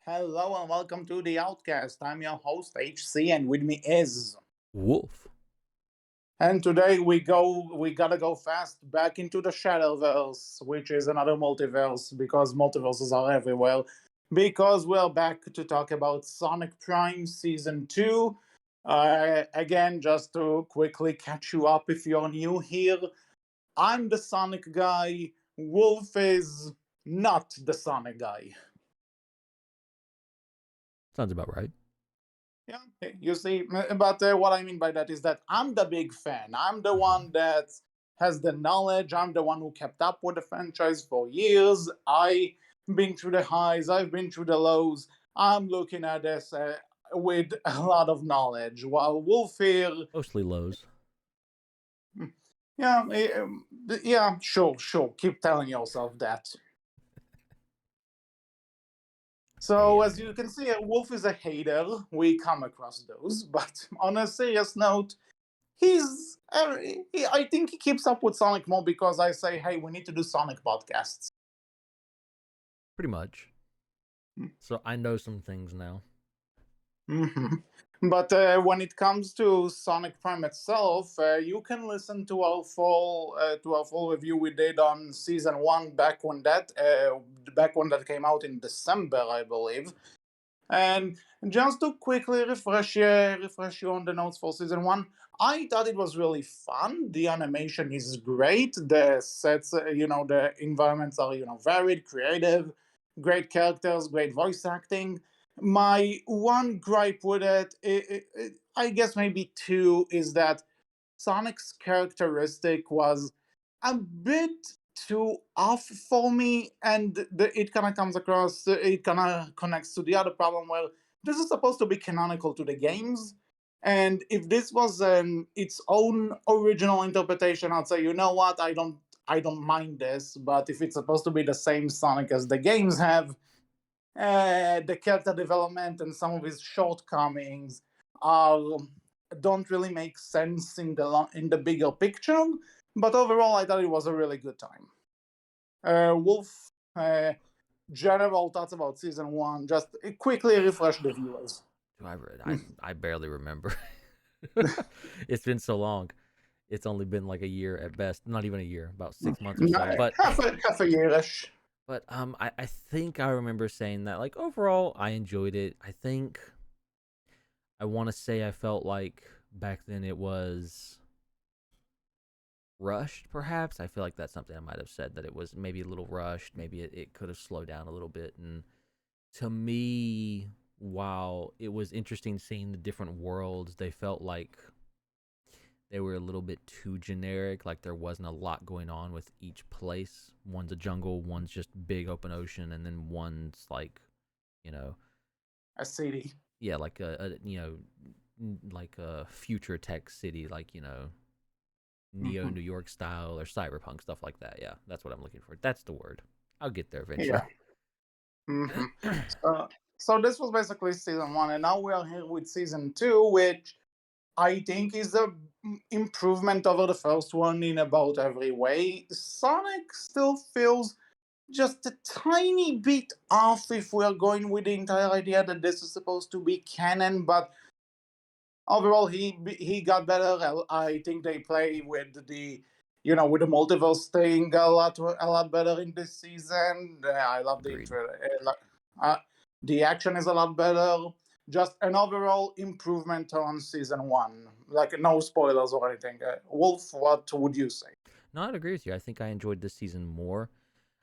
Hello and welcome to the Outcast. I'm your host HC, and with me is. Wolf. And today we gotta go fast back into the Shadowverse, which is another multiverse because multiverses are everywhere. Because we're back to talk about Sonic Prime Season 2. Again, just to quickly catch you up if you're new here, I'm the Sonic guy. Wolf is not the Sonic guy. Sounds about right. Yeah, you see, but what I mean by that is that I'm the big fan. I'm the Mhm. one that has the knowledge. I'm the one who kept up with the franchise for years. I've been through the highs, I've been through the lows. I'm looking at this with a lot of knowledge. While Wolf here, Mostly lows. yeah, yeah, sure. Keep telling yourself that. So, Yeah. as you can see, Wolf is a hater. We come across those. But on a serious note, I think he keeps up with Sonic more because I say, hey, we need to do Sonic podcasts. Pretty much. So I know some things now. Mhm. But when it comes to Sonic Prime itself, you can listen to our full review we did on season one back when that came out in December, I believe. And just to quickly refresh you on the notes for season one, I thought it was really fun. The animation is great. The sets, the environments are varied, creative, great characters, great voice acting. My one gripe with I guess maybe two, is that Sonic's characteristic was a bit too off for me, and it kind of comes across, it kind of connects to the other problem where this is supposed to be canonical to the games. And if this was its own original interpretation, I'd say, you know what, I don't mind this. But if it's supposed to be the same Sonic as the games have, the character development and some of his shortcomings are don't really make sense in the bigger picture. But overall, I thought it was a really good time. Wolf, general thoughts about season one. Just quickly refresh the viewers. Do I barely remember. It's been so long. It's only been like a year at best. Not even a year, about 6 months or so. But Half a yearish. I think I remember saying that like overall I enjoyed it. I think I want to say I felt like back then it was rushed perhaps. I feel like that's something I might have said, that it was maybe a little rushed, maybe it could have slowed down a little bit. And to me, while it was interesting seeing the different worlds, they felt like they were a little bit too generic. Like there wasn't a lot going on with each place. One's a jungle, one's just big open ocean, and then one's like, you know, A city. yeah, like like a future tech city, like Neo Mhm. New York style or cyberpunk stuff like that. Yeah, that's what I'm looking for. That's the word. I'll get there eventually. Yeah. hmm So, so this was basically season one, and now we are here with season two, which I think is a improvement over the first one in about every way. Sonic still feels just a tiny bit off if we're going with the entire idea that this is supposed to be canon, but overall he got better. I think they play with with the multiverse thing a lot better in this season. I love the Agreed. intro. The action is a lot better. Just an overall improvement on season one. Like no spoilers or anything. Wolf, what would you say? No, I'd agree with you. I think I enjoyed this season more.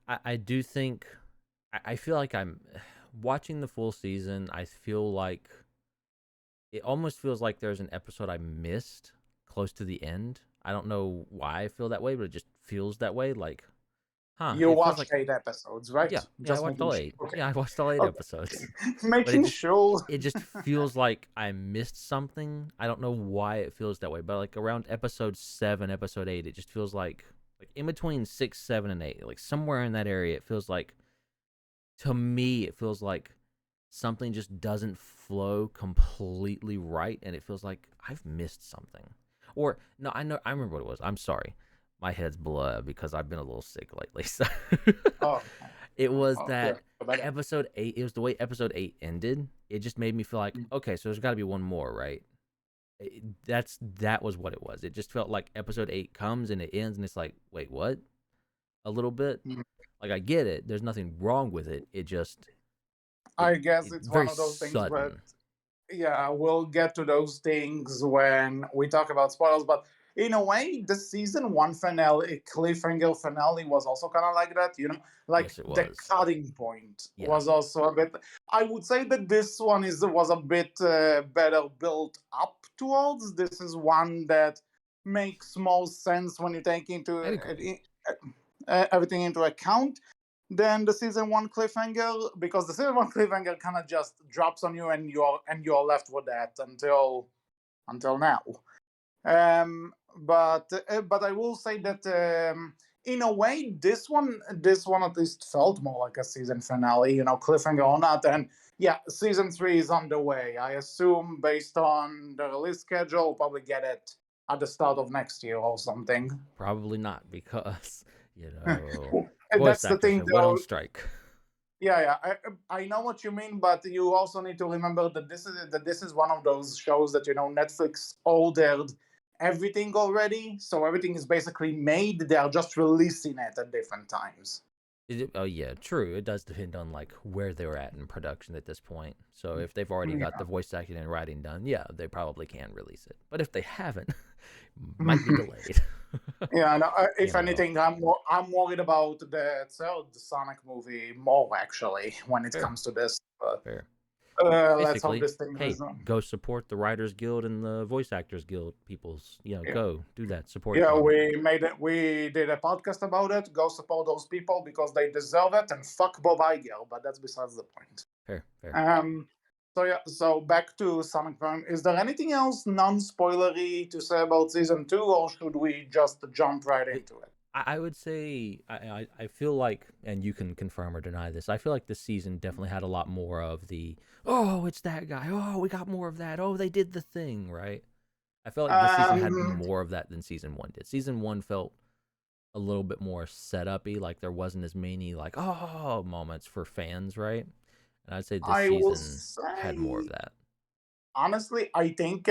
I do think I feel like I'm watching the full season. I feel like it almost feels like there's an episode I missed close to the end. I don't know why I feel that way, but it just feels that way. Like, You it feels like, watched 8 episodes, right? yeah, I Just watched making all sure. eight. Okay. Yeah, I watched all eight Okay. episodes. But Making sure. it just feels like I missed something. I don't know why it feels that way, but like around episode 7, episode 8, it just feels like in between 6, 7, and 8, like somewhere in that area, it feels like, to me, it feels like something just doesn't flow completely right, and it feels like I've missed something. Or no, I remember what it was. I'm sorry, my head's blur because I've been a little sick lately. So Oh. It was Okay. that episode 8. It was the way episode 8 ended. It just made me feel like, okay, so there's got to be one more, right? That was what it was. It just felt like episode 8 comes and it ends, and it's like, wait, what? A little bit. Like, I get it. There's nothing wrong with it. It just I guess it it's one very of those things where, sudden. yeah, we'll get to those things when we talk about spoilers. But in a way, the season one finale, cliffhanger finale, was also kind of like that. Like Yes, it the was. cutting point Yeah, was also a bit. I would say that this one was a bit better built up towards. This is one that makes most sense when you take into I'd agree. everything into account than the season one cliffhanger, because the season one cliffhanger kind of just drops on you, and you're left with that until now. But I will say that in a way, this one at least felt more like a season finale, cliffhanger or not. And yeah, season three is on the way. I assume, based on the release schedule, we'll probably get it at the start of next year or something. Probably not, because voice That's the actors thing, have went on though. strike. Yeah, I know what you mean, but you also need to remember that this is one of those shows that Netflix ordered everything already, so everything is basically made. They are just releasing it at different times. Oh yeah, true. It does depend on like where they were at in production at this point. So if they've already got the voice acting and writing done, yeah, they probably can release it. But if they haven't, might be Yeah. delayed. Yeah, no, you if know, anything, I'm worried about the third Sonic movie more, actually, when it fair, comes to this. But fair. let's hope Basically, this thing hey, doesn't. go support the Writers Guild and the Voice Actors Guild peoples. Yeah. Go do that. Support Yeah, them. we did a podcast about it. Go support those people because they deserve it, and fuck Bob Iger. But that's besides the point. Fair, fair. Um. So yeah. So back to Sonic Prime. Is there anything else non-spoilery to say about season two, or should we just jump right into it? I would say I feel like, and you can confirm or deny this. I feel like this season definitely had a lot more of the, oh, it's that guy. Oh, we got more of that. Oh, they did the thing, right? I feel like this season had Um. more of that than season one did. Season one felt a little bit more setup-y, like there wasn't as many like oh moments for fans, right? And I'd say this I will season had more of say, that. honestly, I think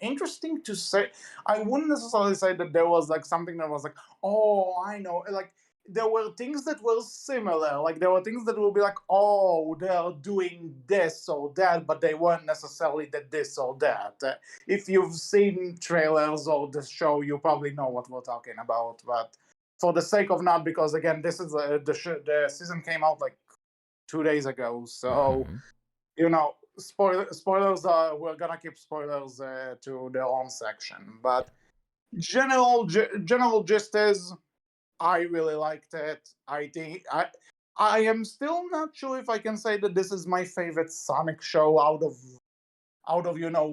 interesting to say. I wouldn't necessarily say that there was like something that was like, oh, I know. Like, there were things that were similar. Like, there were things that will be like, oh, they're doing this or that, but they weren't necessarily the this or that. If you've seen trailers or the show, you probably know what we're talking about. But for the sake of not, because again, this is the season came out like 2 days ago, so Mm-hmm. spoilers are, we're gonna keep spoilers to their own section. Yeah, But general gist is, I really liked it. I am still not sure if I can say that this is my favorite Sonic show out of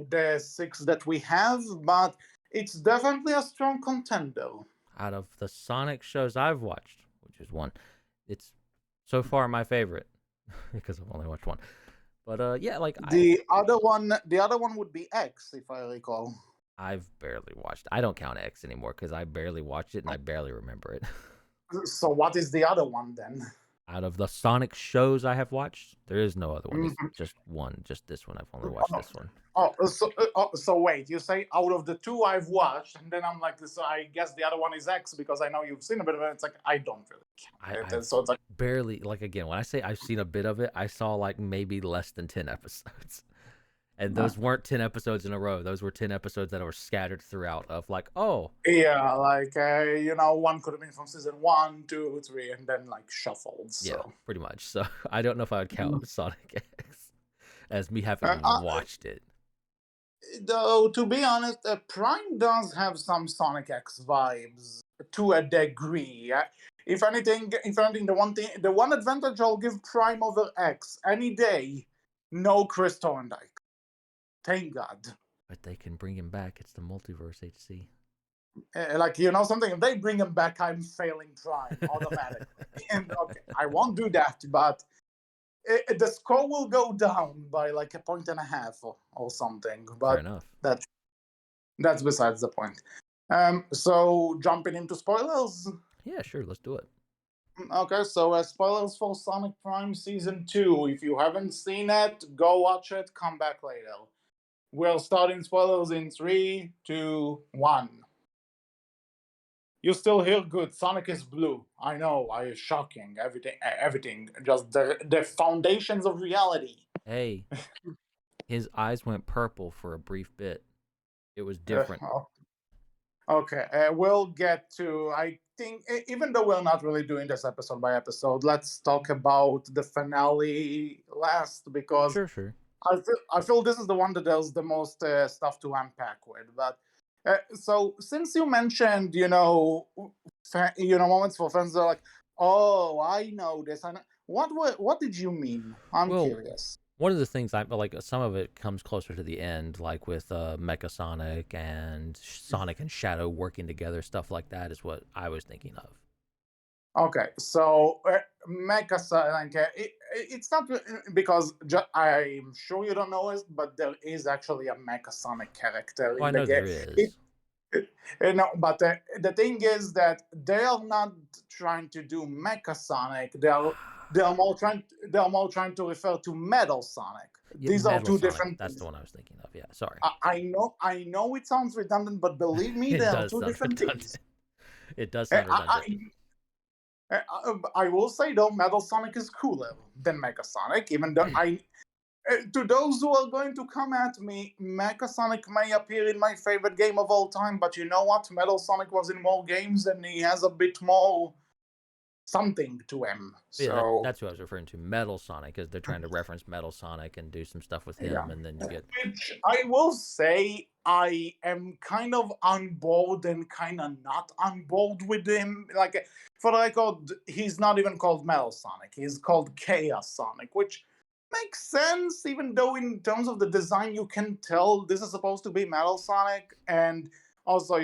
the six that we have, but it's definitely a strong contender. out of the Sonic shows I've watched, which is one, it's so far my favorite because I've only watched one. But yeah, like The other one would be X, if I recall. I've barely watched. I don't count X anymore because I barely watched it and I barely remember it. So what is the other one then? Out of the Sonic shows I have watched, there is no other one. It's Mhm. just one, just this one. I've only watched this one. So wait, you say out of the two I've watched, and then I'm like, so I guess the other one is X because I know you've seen a bit of it. It's like, I don't really count it. I've So it's like, barely, like, again, when I say I've seen a bit of it, I saw like maybe less than 10 episodes. And uh, those weren't 10 episodes in a row. Those were 10 episodes that were scattered throughout of like, oh, yeah, like one could have been from season one, two, three, and then like shuffled. yeah, So, pretty much. So I don't know if I would count Sonic X as me uh, having uh, watched it. though to be honest, Prime does have some Sonic X vibes to a degree. If anything, the one advantage I'll give Prime over X any day, no Chris Thorndike. Thank God. But they can bring him back. It's the multiverse, HC. Like, something, if they bring him back, I'm failing Prime automatically. And okay, I won't do that, but the score will go down by like a point and a half or something. Fair But enough. that's besides the point. So jumping into spoilers. Yeah, sure. Let's do it. Okay, so spoilers for Sonic Prime Season 2. If you haven't seen it, go watch it, come back later. We're starting spoilers in 3, 2, 1. You still hear good. Sonic is blue. I know, I is shocking. Everything. Just the foundations of reality. Hey, his eyes went purple for a brief bit. It was Uh, different. okay, we'll get to. I think, even though we're not really doing this episode by episode, let's talk about the finale last because Sure, sure. I feel this is the one that there's the most stuff to unpack with. But so since you mentioned, moments for fans that are like, oh, I know this. And what did you mean? I'm Well, curious. one of the things I like, some of it comes closer to the end, like with Mecha Sonic and Sonic and Shadow working together, stuff like that is what I was thinking of. Okay, so Mecha Sonic, it's not because I'm sure you don't know it, but there is actually a Mecha Sonic character Oh, I in the know game. there is. No, but the thing is that they are not trying to do Mecha Sonic. They are more trying to refer to Metal Sonic. Yeah, These are Metal two Sonic. different That's the things. one I was thinking of. Yeah, sorry. I know it sounds redundant, but believe me, they It are does two sound different redundant. things. It does Uh, sound I, redundant. I will say though, Metal Sonic is cooler than Mega Sonic. Even though to those who are going to come at me, Mecha Sonic may appear in my favorite game of all time, but you know what? Metal Sonic was in more games and he has a bit more something to him. Yeah, So that's who I was referring to. Metal Sonic, because they're trying to reference Metal Sonic and do some stuff with yeah, him, and then you get which I will say I am kind of on board and kind of not on board with him. Like for the record, he's not even called Metal Sonic; he's called Chaos Sonic, which makes sense. Even though in terms of the design, you can tell this is supposed to be Metal Sonic, and also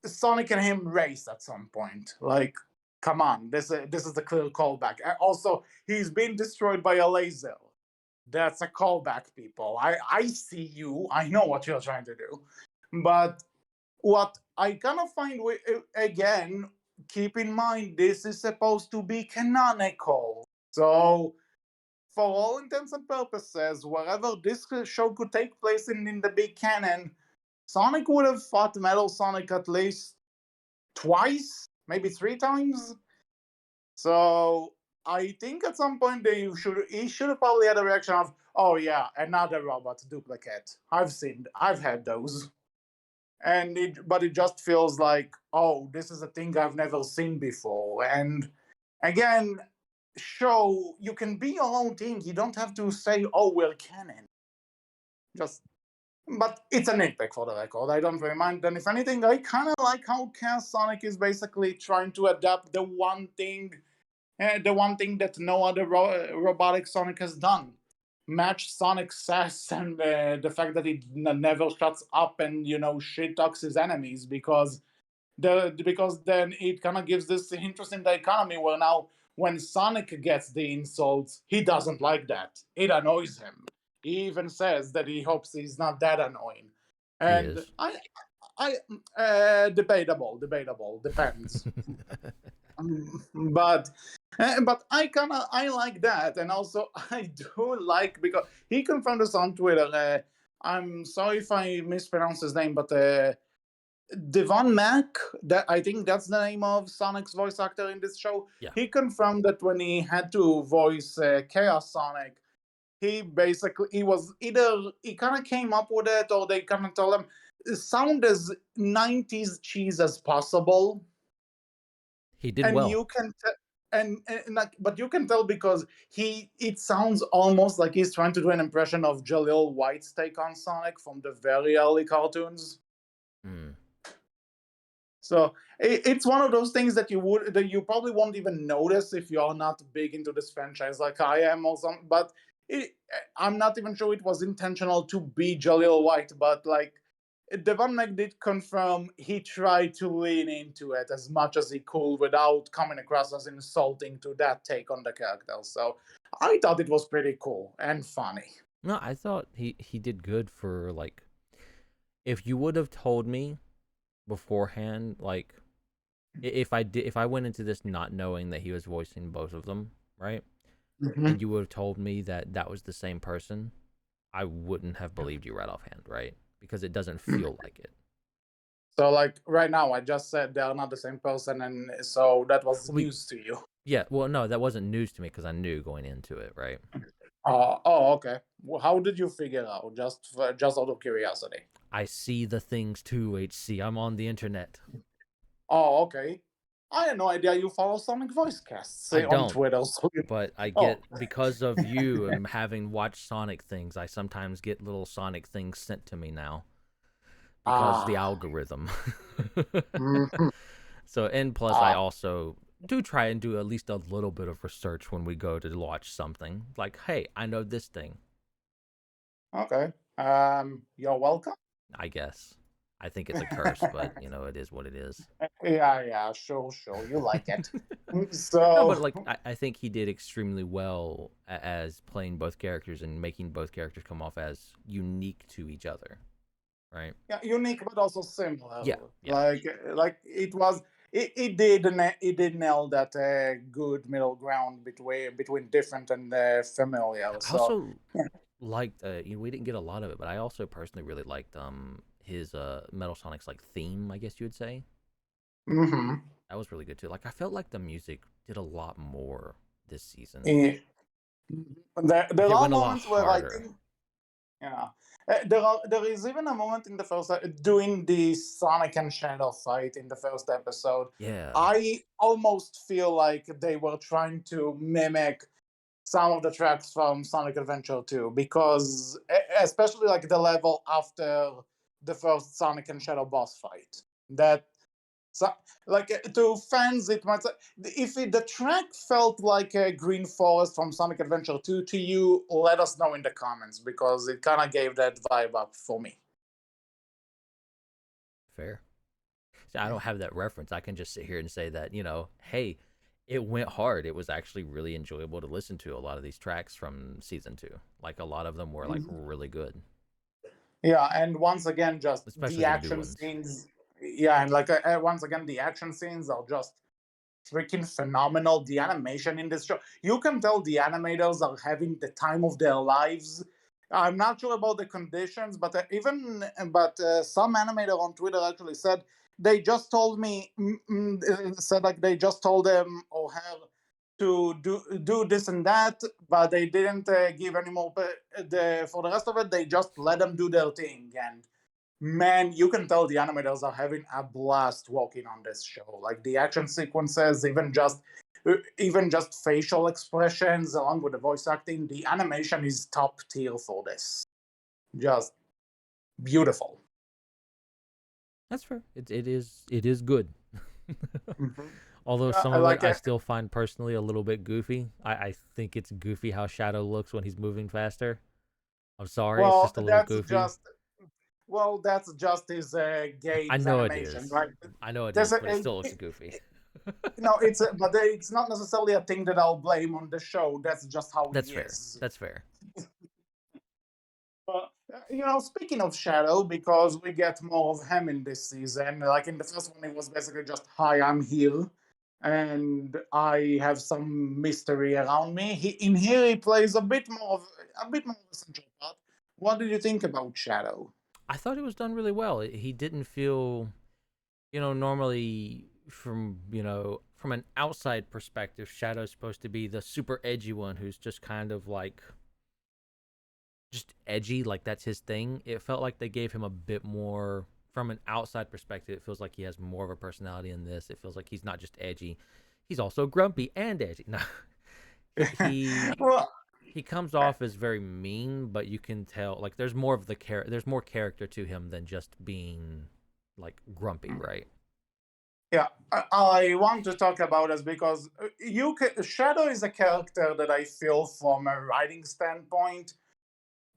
Sonic and him race at some point. Like, come on, this is a clear callback. Also, he's been destroyed by a laser. That's a callback, people. I see you. I know what you're trying to do. But what I kind of find again, keep in mind this is supposed to be canonical. So for all intents and purposes, wherever this show could take place in the big canon, Sonic would have fought Metal Sonic at least twice, maybe 3 times. So I think at some point he should have probably had a reaction of, oh yeah, another robot duplicate. I've had those. But it just feels like, oh, this is a thing I've never seen before. And again, show you can be your own thing. You don't have to say, oh, we're canon. Just but it's a nitpick for the record. I don't really mind. And if anything, I kind of like how Chaos Sonic is basically trying to adapt the one thing that no other robotic Sonic has done. Match Sonic's sass and the fact that he never shuts up and shit talks his enemies because then it kind of gives this interesting dichotomy where now when Sonic gets the insults, he doesn't like that. It annoys him. He even says that he hopes he's not that annoying. he And is. debatable, depends. But I like that, and also I do like because he confirmed this on Twitter. I'm sorry if I mispronounce his name, but Devon Mack, that I think that's the name of Sonic's voice actor in this show. Yeah, He confirmed that when he had to voice Chaos Sonic, he was either he kind of came up with it or they kind of told him sound as 90s cheese as possible, he did and well. you can but you can tell because it sounds almost like he's trying to do an impression of Jaleel White's take on Sonic from the very early cartoons. Mm. So it's one of those things that you probably won't even notice if you're not big into this franchise like I am or something. But I'm not even sure it was intentional to be Jaleel White, but like Devon Mack did confirm he tried to lean into it as much as he could without coming across as insulting to that take on the character. So I thought it was pretty cool and funny. No, I thought he did good for like. If you would have told me beforehand, like If I went into this not knowing that he was voicing both of them, right, Mhm. and you would have told me that that was the same person, I wouldn't have believed you right offhand, right? Because it doesn't feel like it. So, like right now, I just said they are not the same person, and so that was We news to you. Yeah, well, no, that wasn't news to me because I knew going into it, right? Oh, okay. Well, how did you figure out? Just out of curiosity. I see the things too, HC. I'm on the internet. Oh, okay. I had no idea you follow Sonic voice casts I on don't, Twitter. So but I oh, get because of you and having watched Sonic things, I sometimes get little Sonic things sent to me now because the ah, algorithm. mhm. So, and plus, I Ah, also do try and do at least a little bit of research when we go to watch something. Like, hey, I know this thing. okay. You're welcome. I guess. I think it's a curse, but it is what it is. Yeah, sure. You like it. No, So, but like I think he did extremely well as playing both characters and making both characters come off as unique to each other, right? yeah, unique but also similar. Yeah, yeah. Like it did nail that good middle ground between different and familiar. I So, also yeah. liked we didn't get a lot of it, but I also personally really liked his Metal Sonic's like theme, I guess you would say. Hmm. That was really good too. Like I felt like the music did a lot more this season. Yeah. Like There it are went a lot moments where I harder. think, yeah, there is even a moment in the first during the Sonic and Shadow fight in the first episode. Yeah. I almost feel like they were trying to mimic some of the tracks from Sonic Adventure 2 because especially like the level after the first Sonic and Shadow boss fight. That so, like to fans, it might if the track felt like a Green Forest from Sonic Adventure 2 to you, let us know in the comments because it kind of gave that vibe up for me. Fair. See, I don't have that reference. I can just sit here and say that, hey, it went hard. It was actually really enjoyable to listen to a lot of these tracks from season 2. Like a lot of them were like Mhm. really good, Yeah, and once again, just especially the the new action ones. scenes. Yeah, and like once again, the action scenes are just freaking phenomenal. The animation in this show, you can tell the animators are having the time of their lives. I'm not sure about the conditions, but some animator on Twitter actually said they just told me said like they just told them or her to do this and that, but they didn't give any more. For the rest of it, they just let them do their thing. And man, you can tell the animators are having a blast working on this show. Like the action sequences, even just facial expressions, along with the voice acting, the animation is top tier for this. Just beautiful. That's fair. It is good. Mhm. Although Yeah, some I of it like I it. still find personally a little bit goofy. I think it's goofy how Shadow looks when he's moving faster. I'm sorry, it's Well, just a little that's goofy. just that's just his I games know it animation, is. right? I know it There's is, but it still looks it, goofy. no, but it's not necessarily a thing that I'll blame on the show. That's just how That's he fair. is. That's fair. But speaking of Shadow, because we get more of him in this season. Like in the first one, it was basically just "Hi, I'm here," and I have some mystery around me. In here, he plays a bit more of a central part. What did you think about Shadow? I thought it was done really well. He didn't feel, normally from an outside perspective, Shadow's supposed to be the super edgy one who's just kind of like just edgy, like that's his thing. It felt like they gave him a bit more from an outside perspective. It feels like he has more of a personality in this. It feels like he's not just edgy, he's also grumpy and edgy. No, he Well, he comes off as very mean, but you can tell like there's more character to him than just being like grumpy, right? yeah, I want to talk about this because Shadow is a character that I feel, from a writing standpoint,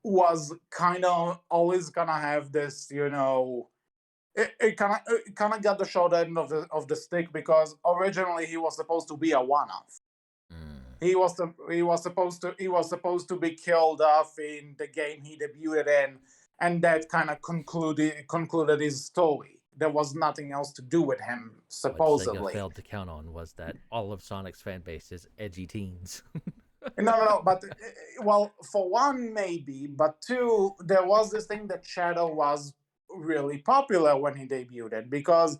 was kind of always gonna have this, it kind of got the short end of the stick because originally he was supposed to be a one-off. Mm. He was supposed to be killed off in the game he debuted in, and that kind of concluded his story. there was nothing else to do with him, What Sega supposedly. failed to count on was that all of Sonic's fan base is edgy teens. No, but well, for one, maybe, but two, there was this thing that Shadow was really popular when he debuted because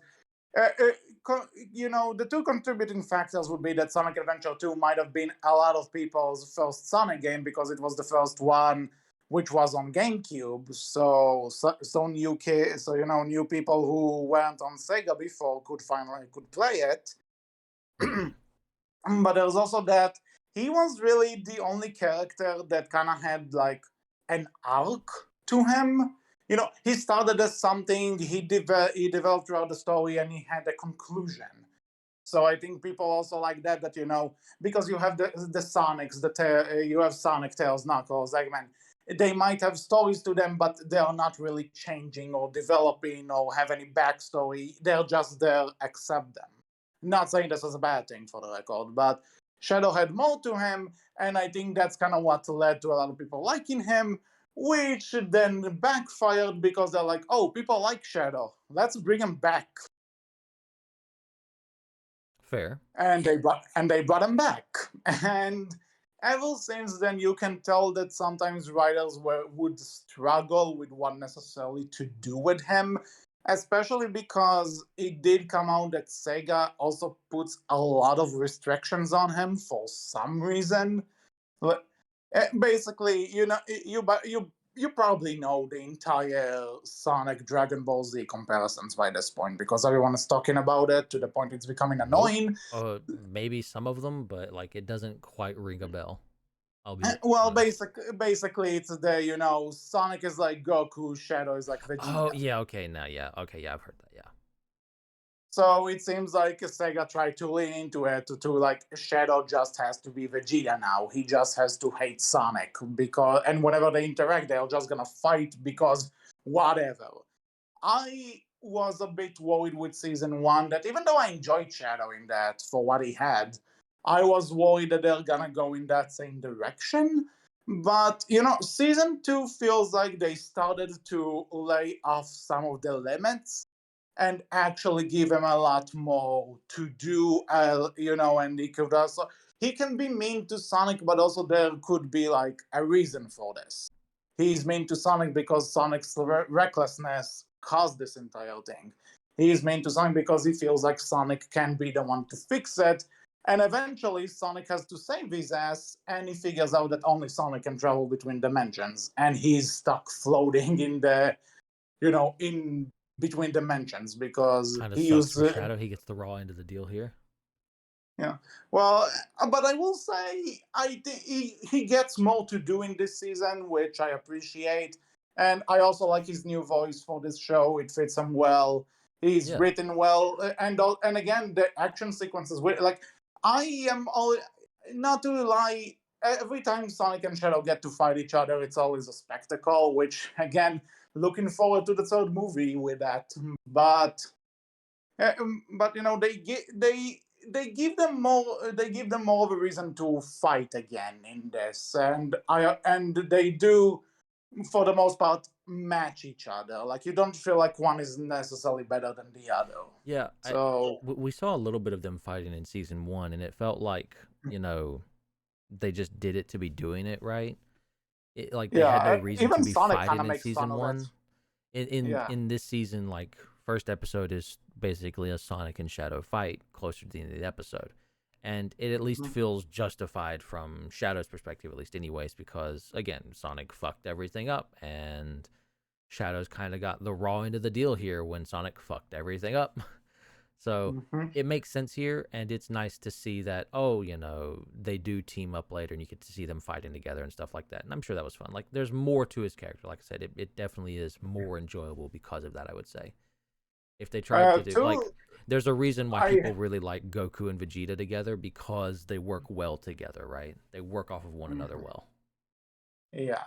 uh, uh, the two contributing factors would be that Sonic Adventure 2 might have been a lot of people's first Sonic game because it was the first one which was on GameCube. So new people who weren't on Sega before could play it. Mm-hmm. But there's also that he was really the only character that kind of had like an arc to him. He started as something he developed throughout the story, and he had a conclusion. So I think people also like that because you have the Sonics, you have Sonic, Tails, Knuckles, Eggman. They might have stories to them, but they are not really changing or developing or have any backstory. They're just there, accept them. Not saying this is a bad thing for the record, but Shadow had more to him, and I think that's kind of what led to a lot of people liking him, which then backfired because they're like, oh, people like Shadow. Let's bring him back. Fair. And they brought him back. And ever since then, you can tell that sometimes writers would struggle with what necessarily to do with him, especially because it did come out that Sega also puts a lot of restrictions on him for some reason. Basically, you probably know the entire Sonic Dragon Ball Z comparisons by this point because everyone is talking about it to the point it's becoming Nope. annoying. Maybe some of them, but like it doesn't quite ring a bell. I'll be Well, honest. basically, it's Sonic is like Goku, Shadow is like Oh Vegeta. yeah, okay, now yeah, okay, yeah, I've heard that. Yeah. So it seems like Sega tried to lean into it to like Shadow just has to be Vegeta now. He just has to hate Sonic and whenever they interact, they're just gonna fight because whatever. I was a bit worried with season one that even though I enjoyed Shadow in that for what he had, I was worried that they're gonna go in that same direction. But season two feels like they started to lay off some of the limits and actually give him a lot more to do. And he can be mean to Sonic, but also there could be like a reason for this. He's mean to Sonic because Sonic's recklessness caused this entire thing. He's mean to Sonic because he feels like Sonic can be the one to fix it. And eventually, Sonic has to save his ass, and he figures out that only Sonic can travel between dimensions, and he's stuck floating in between dimensions because Kind of he sucks used for Shadow. He gets the raw end of the deal here. yeah. Well, but I will say I think he gets more to do in this season, which I appreciate, and I also like his new voice for this show. It fits him well. He's Yeah. written well, and again the action sequences. Like I am all not to lie. Every time Sonic and Shadow get to fight each other, it's always a spectacle. Which again, looking forward to the third movie with that. But they give them more of a reason to fight again in this, and they do for the most part match each other. Like you don't feel like one is necessarily better than the other. Yeah, So we saw a little bit of them fighting in season 1 and it felt like, they just did it to be doing it, right? Like they had no yeah, reason to even be Sonic kind fighting of in makes fun season of it. 1. In Yeah. in this season, like first episode is basically a Sonic and Shadow fight closer to the end of the episode, and it at least Mhm. feels justified from Shadow's perspective, at least, anyways, because again, Sonic fucked everything up, and Shadow's kind of got the raw end of the deal here when Sonic fucked everything up. So Mhm. it makes sense here, and it's nice to see that, they do team up later and you get to see them fighting together and stuff like that. And I'm sure that was fun. Like, there's more to his character. Like I said, it definitely is more enjoyable because of that, I would say. If they tried to do, like, Two, there's a reason why I people really like Goku and Vegeta together because they work well together, right? They work off of one another Mhm. well. Yeah.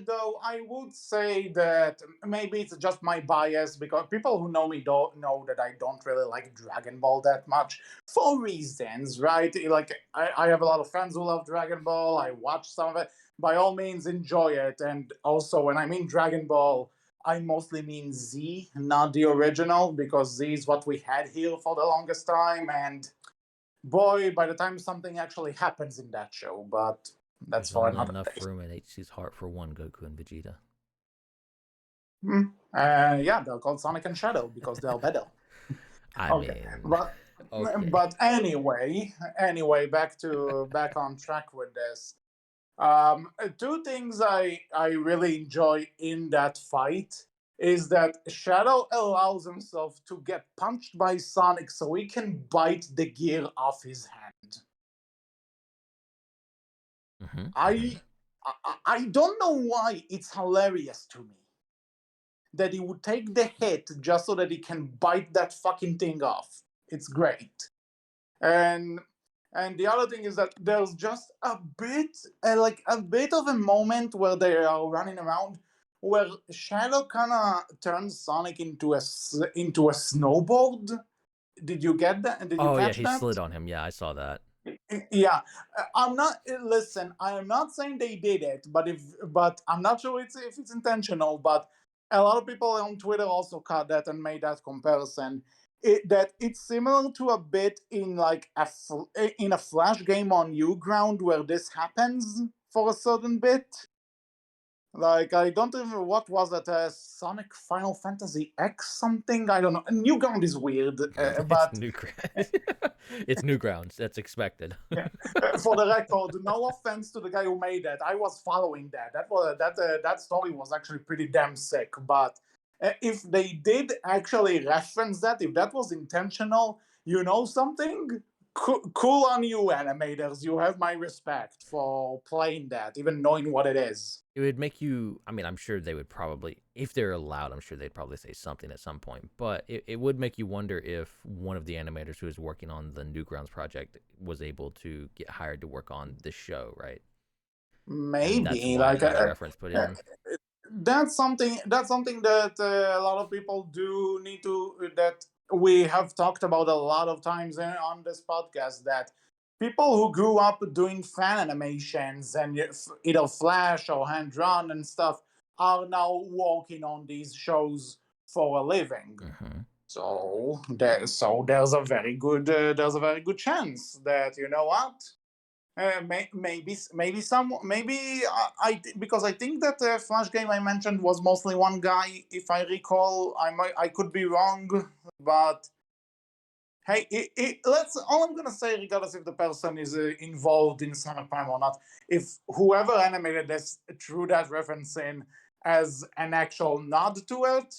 Though I would say that maybe it's just my bias because people who know me don't know that I don't really like Dragon Ball that much for reasons, right? Like I have a lot of friends who love Dragon Ball. I watch some of it. By all means, enjoy it. And also, when I mean Dragon Ball, I mostly mean Z, not the original, because Z is what we had here for the longest time. And boy, by the time something actually happens in that show, but that's There's for only another enough day. room in HC's heart for one Goku and Vegeta. Yeah, they're called Sonic and Shadow because they're better. I Okay, mean, but okay. but anyway, back on track with this. Two things I really enjoy in that fight is that Shadow allows himself to get punched by Sonic so he can bite the gear off his hand. Mm-hmm, mm-hmm. I don't know why it's hilarious to me that he would take the hit just so that he can bite that fucking thing off. It's great. And the other thing is that there's just a bit like a bit of a moment where they are running around where Shadow kind of turns Sonic into a snowboard. Did you get that? Did you Oh yeah, catch he that? slid on him. Yeah, I saw that. Yeah, I'm not. Listen, I'm not saying they did it, but I'm not sure if it's intentional. But a lot of people on Twitter also caught that and made that comparison. That it's similar to a bit in like in a Flash game on Newground where this happens for a certain bit. Like I don't remember what was it, Sonic Final Fantasy X something. I don't know. Newground is weird, It's but new it's Newgrounds. That's expected. yeah. For the record, no offense to the guy who made that. I was following that. That story was actually pretty damn sick. But if they did actually reference that, if that was intentional, you know something? Cool on you, animators. You have my respect for playing that, even knowing what it is. It would make you. I mean, I'm sure they would probably, if they're allowed, I'm sure they'd probably say something at some point. But it would make you wonder if one of the animators who is working on the Newgrounds project was able to get hired to work on this show, right? And that's Maybe why like it was referenced put in. that's something that a lot of people do need to that we have talked about a lot of times on this podcast, that people who grew up doing fan animations and either flash or hand drawn and stuff are now working on these shows for a living. Mm-hmm. So there's a very good chance that, you know what, maybe because I think that the Flash game I mentioned was mostly one guy, if I recall. I could be wrong, but hey, let's. All I'm gonna say, regardless if the person is involved in Sonic Prime or not, if whoever animated this threw that reference in as an actual nod to it,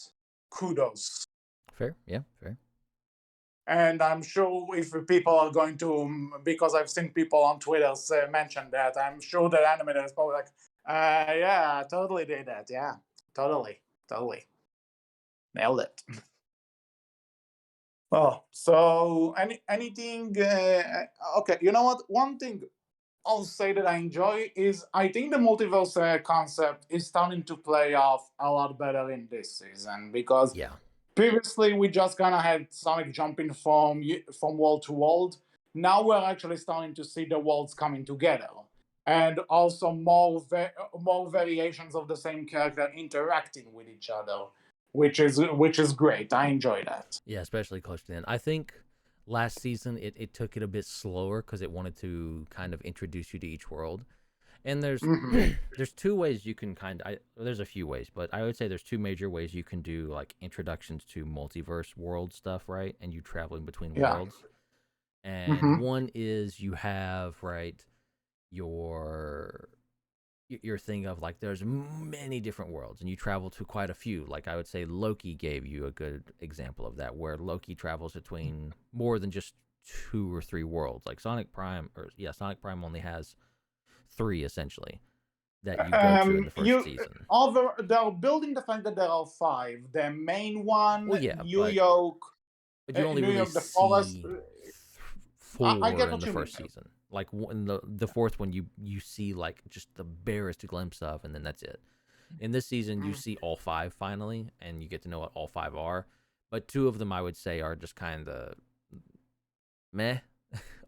kudos. Fair, yeah, fair. And I'm sure if people are going to, because I've seen people on Twitter mention that, I'm sure that animator is probably like, yeah, I totally did that. Yeah, totally. Nailed it. Oh, so anything? Okay, you know what? One thing I'll say that I enjoy is I think the multiverse concept is starting to play off a lot better in this season, because Yeah. previously we just kind of had Sonic jumping from world to world. Now we're actually starting to see the worlds coming together, and also more variations of the same character interacting with each other, which is great. I enjoy that. Yeah, especially close to the end. I think last season it took it a bit slower because it wanted to kind of introduce you to each world. And there's Hmm. there's two ways you can there's a few ways, but I would say there's two major ways you can do like introductions to multiverse world stuff, right? And you traveling between Yeah. worlds. And Hmm. one is you have right your your thing of like there's many different worlds and you travel to quite a few. Like I would say Loki gave you a good example of that, where Loki travels between more than just two or three worlds. Like Sonic Prime only has three essentially that you go to in the first You season. over they're building the fact that there are five. The main one, Well, yeah, New York, but you only New really York, the forest. see I four get in what the you mean. first season. Like in the fourth one, you see like just the barest glimpse of, and then that's it. In this season, you Mm. see all five finally, and you get to know what all five are. But two of them, I would say, are just kind of meh,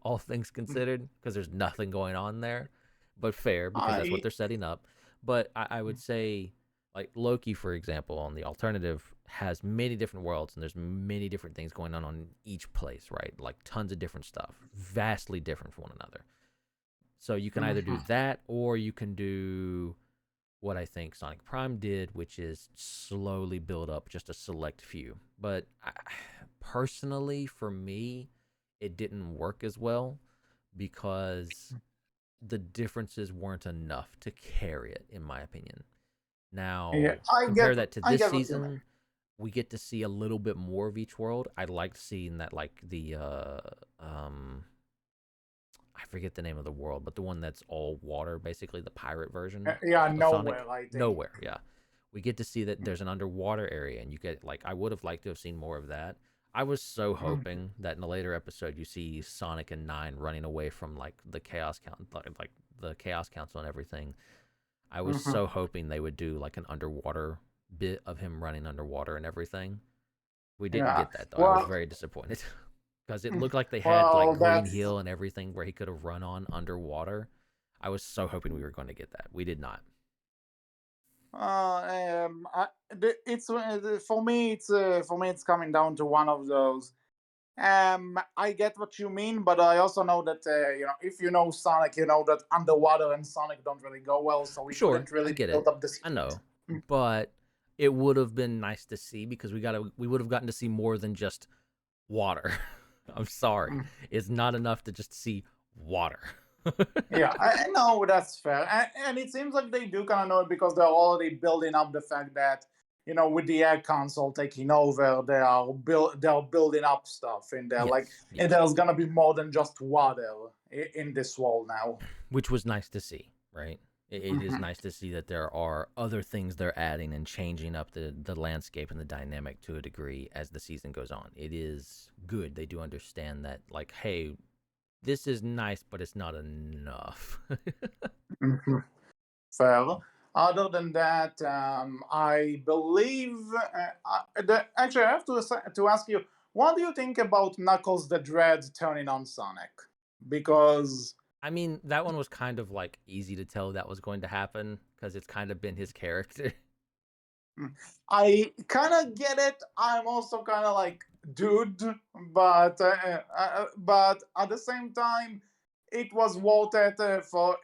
all things considered, because there's nothing going on there. But fair, because that's what I they're setting up. But I would say Like Loki, for example, on the alternative has many different worlds and there's many different things going on each place, right? Like tons of different stuff, vastly different from one another. So you can either do Mhm. that or you can do what I think Sonic Prime did, which is slowly build up just a select few. But personally, for me, it didn't work as well because the differences weren't enough to carry it, in my opinion. Yeah, Now, I compare get, that to I this get what you mean. season, we get to see a little bit more of each world. I liked seeing that, like um, I forget the name of the world, but the one that's all water, basically the pirate version Yeah, of Sonic. nowhere, I think. Nowhere, yeah. We get to see that there's an underwater area, and you get like I would have liked to have seen more of that. I was so Mhm. hoping that in a later episode you see Sonic and Nine running away from like the Chaos Council, like the Chaos Council and everything. I was Mhm. so hoping they would do like an underwater bit of him running underwater and everything. We didn't Yeah. get that though. I was Well, very disappointed because it looked like they had like well, Green that's Hill and everything where he could have run on underwater. I was so hoping we were going to get that. We did not. it's for me. It's coming down to one of those. I get what you mean, but I also know that if you know Sonic, you know that underwater and Sonic don't really go well, so we Sure, couldn't I really get build it. up this I heat. know, but it would have been nice to see because we would have gotten to see more than just water. I'm sorry, Mm. it's not enough to just see water. Yeah, I know that's fair, and it seems like they do kind of know it because they're already building up the fact that with the Air Council taking over, they're building up stuff in there, like, Yes, and yes, there's gonna be more than just water in this world now. which was nice to see, right? It is Mhm. nice to see that there are other things they're adding and changing up the landscape and the dynamic to a degree as the season goes on. It is good. They do understand that, like, hey, this is nice, but it's not enough. Mhm. Fair. Other than that, I believe. Actually, I have to ask you, what do you think about Knuckles the Dread turning on Sonic? Because I mean, that one was kind of like easy to tell that was going to happen because it's kind of been his character. I kind of get it. I'm also kind of like, dude, but at the same time, it was voted for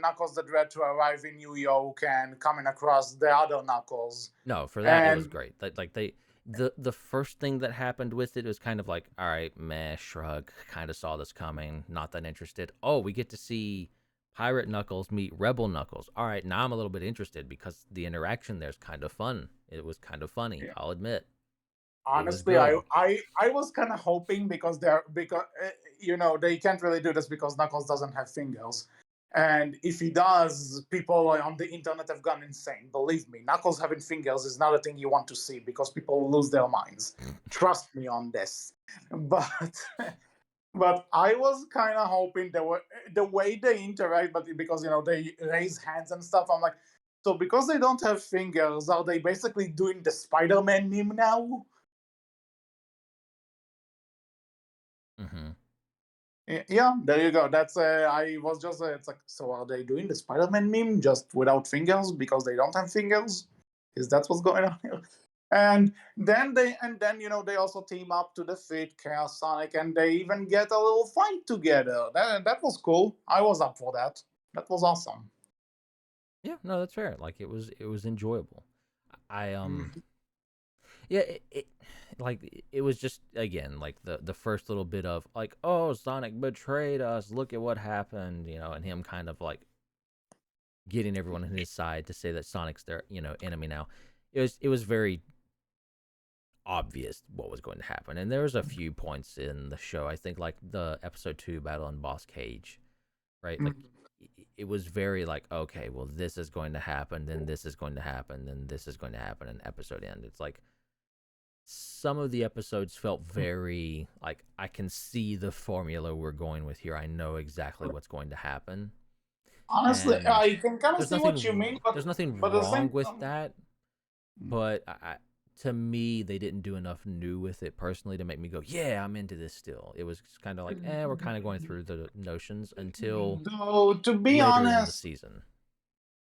Knuckles the Dread to arrive in New York and coming across the other Knuckles. No, for that it was And great. That like the first thing that happened with it was kind of like, all right, meh, shrug. Kind of saw this coming. Not that interested. Oh, we get to see Pirate Knuckles meet Rebel Knuckles. All right, now I'm a little bit interested because the interaction there's kind of fun. It was kind of funny. I'll admit it was honestly, good. I was kind of hoping because they can't really do this because Knuckles doesn't have fingers, and if he does, people on the internet have gone insane. Believe me, Knuckles having fingers is not a thing you want to see because people will lose their minds. Trust me on this. But but I was kind of hoping the way they interact, but because they raise hands and stuff. I'm like, so because they don't have fingers, are they basically doing the Spider-Man meme now? Hmm. Yeah, there you go. That's I was just it's like, so are they doing the Spider-Man meme just without fingers because they don't have fingers? Is that what's going on here? And then they also team up to defeat Chaos Sonic, and they even get a little fight together. That was cool. I was up for that. That was awesome. Yeah, no, that's fair. Like it was enjoyable. I Mm. yeah, like it was just again like the first little bit of like, oh, Sonic betrayed us, look at what happened, and him kind of like getting everyone on his side to say that Sonic's their enemy now. It was very obvious what was going to happen, and there was a few points in the show, I think, like the episode 2 battle on Boss Cage, right? Like it was very like, okay, well, this is going to happen, then this is going to happen, then this is going to happen, and episode end. It's like some of the episodes felt very like, I can see the formula we're going with here. I know exactly what's going to happen. Honestly, And I can kind of there's see what you nothing mean, but there's nothing at the wrong same with time, that, but to me they didn't do enough new with it personally to make me go, yeah, I'm into this still. It was kind of like, we're kind of going through the notions until though to be later in the honest, season.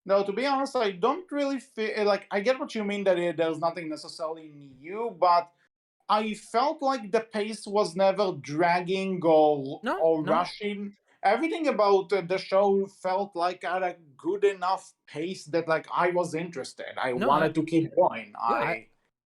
No, to be honest, I don't really feel like I get what you mean that there's nothing necessarily new, but I felt like the pace was never dragging No, or no, rushing. Everything about the show felt like at a good enough pace that like I was interested. I no. I wanted to keep going. Yeah,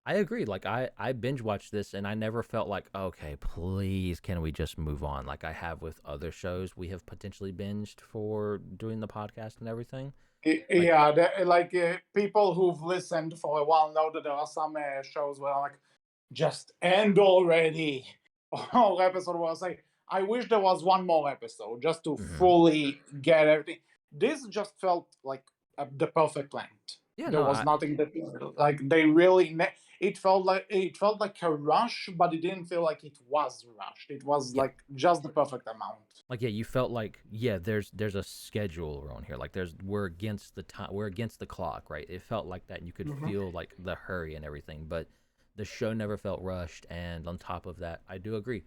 I agree. Like I binge watched this and I never felt like, okay, please can we just move on like I have with other shows we have potentially binged for doing the podcast and everything. Like, Yeah, like people who've listened for a while know that there are some shows where like just end already. Or episode was like, I wish there was one more episode just to mhm. fully get everything. This just felt like the perfect length. Yeah, There no, was nothing that like they really. It felt like a rush, but it didn't feel like it was rushed. It was yeah. like just the perfect amount. Like yeah, you felt like yeah, there's a schedule around here. Like we're against the time, we're against the clock, right? It felt like that. And you could Mhm. feel like the hurry and everything, but the show never felt rushed. And on top of that, I do agree.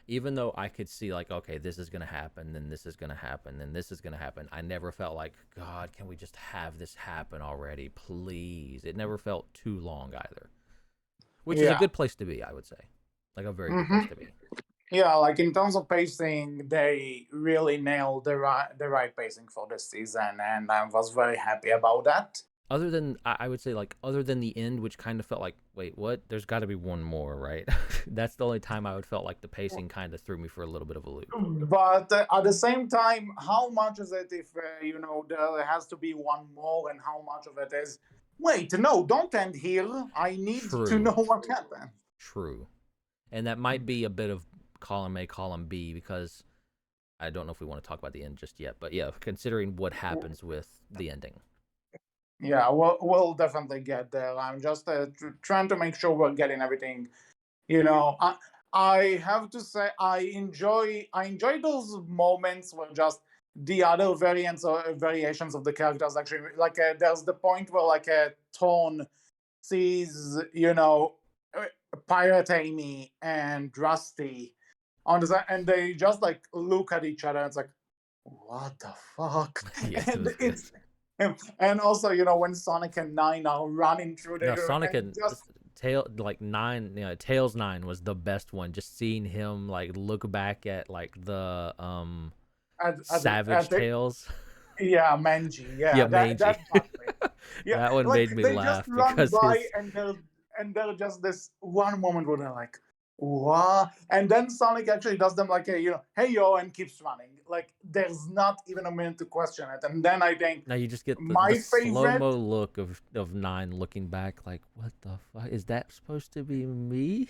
Even though I could see like, okay, this is gonna happen, then this is gonna happen, then this is gonna happen, I never felt like, God, can we just have this happen already, please? It never felt too long either, which is a Yeah. good place to be, I would say, like a very good place Hmm. to be. Yeah, like in terms of pacing, they really nailed the right pacing for this season, and I was very happy about that. Other than I would say like other than the end, which kind of felt like, wait, what? There's got to be one more, right? That's the only time I would felt like the pacing kind of threw me for a little bit of a loop. But at the same time, how much is it if there has to be one more, and how much of it is? Wait, no, don't end here. I need to know True, what happened. true, and that might be a bit of column A, column B because I don't know if we want to talk about the end just yet, but yeah, considering what happens with the ending. Yeah, we'll definitely get there. I'm just trying to make sure we're getting everything. You know, I have to say I enjoy those moments where just the other variants or variations of the characters actually like there's the point where like a Tone sees uh, Pirate Amy and Rusty on the side, and they just like look at each other. And it's like, what the fuck? Yes, it And was good. it's and also when Sonic and Nine are running through the No, Sonic and and just Tail like nine, Tails 9 was the best one. Just seeing him like look back at like the Savage at the Tails. yeah, Manji. Yeah, Yeah, mangy. that got me. Yeah, That one like made me they just laugh run because by his and there's just this one moment where they're like, what? And then Sonic actually does them like hey yo, and keeps running. Like there's not even a minute to question it. And then I think now you just get the my slow favorite, mo look of Nine looking back like, what the fuck is that supposed to be me?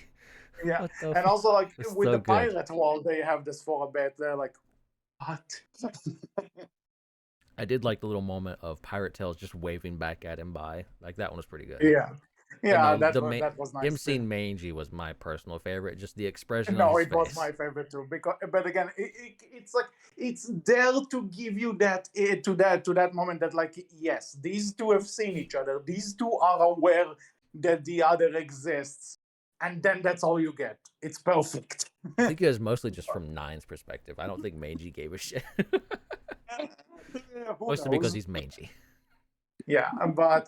yeah, What the and fuck? also like It's with so the good. pirate wall, they have this for a bit. They're like, what? I did like the little moment of Pirate Tails just waving back at him by like that one was pretty good. Yeah, But yeah, no, that was that was him nice too. seeing Mangy was my personal favorite. Just the expression on No, his it was face. my favorite too. Because, but again, it's like it's there to give you that to that moment that like yes, these two have seen each other. These two are aware that the other exists, and then that's all you get. It's perfect. I think it was mostly just from Nine's perspective. I don't think Mangy gave a shit. Who Mostly because knows? he's mangy. Yeah, but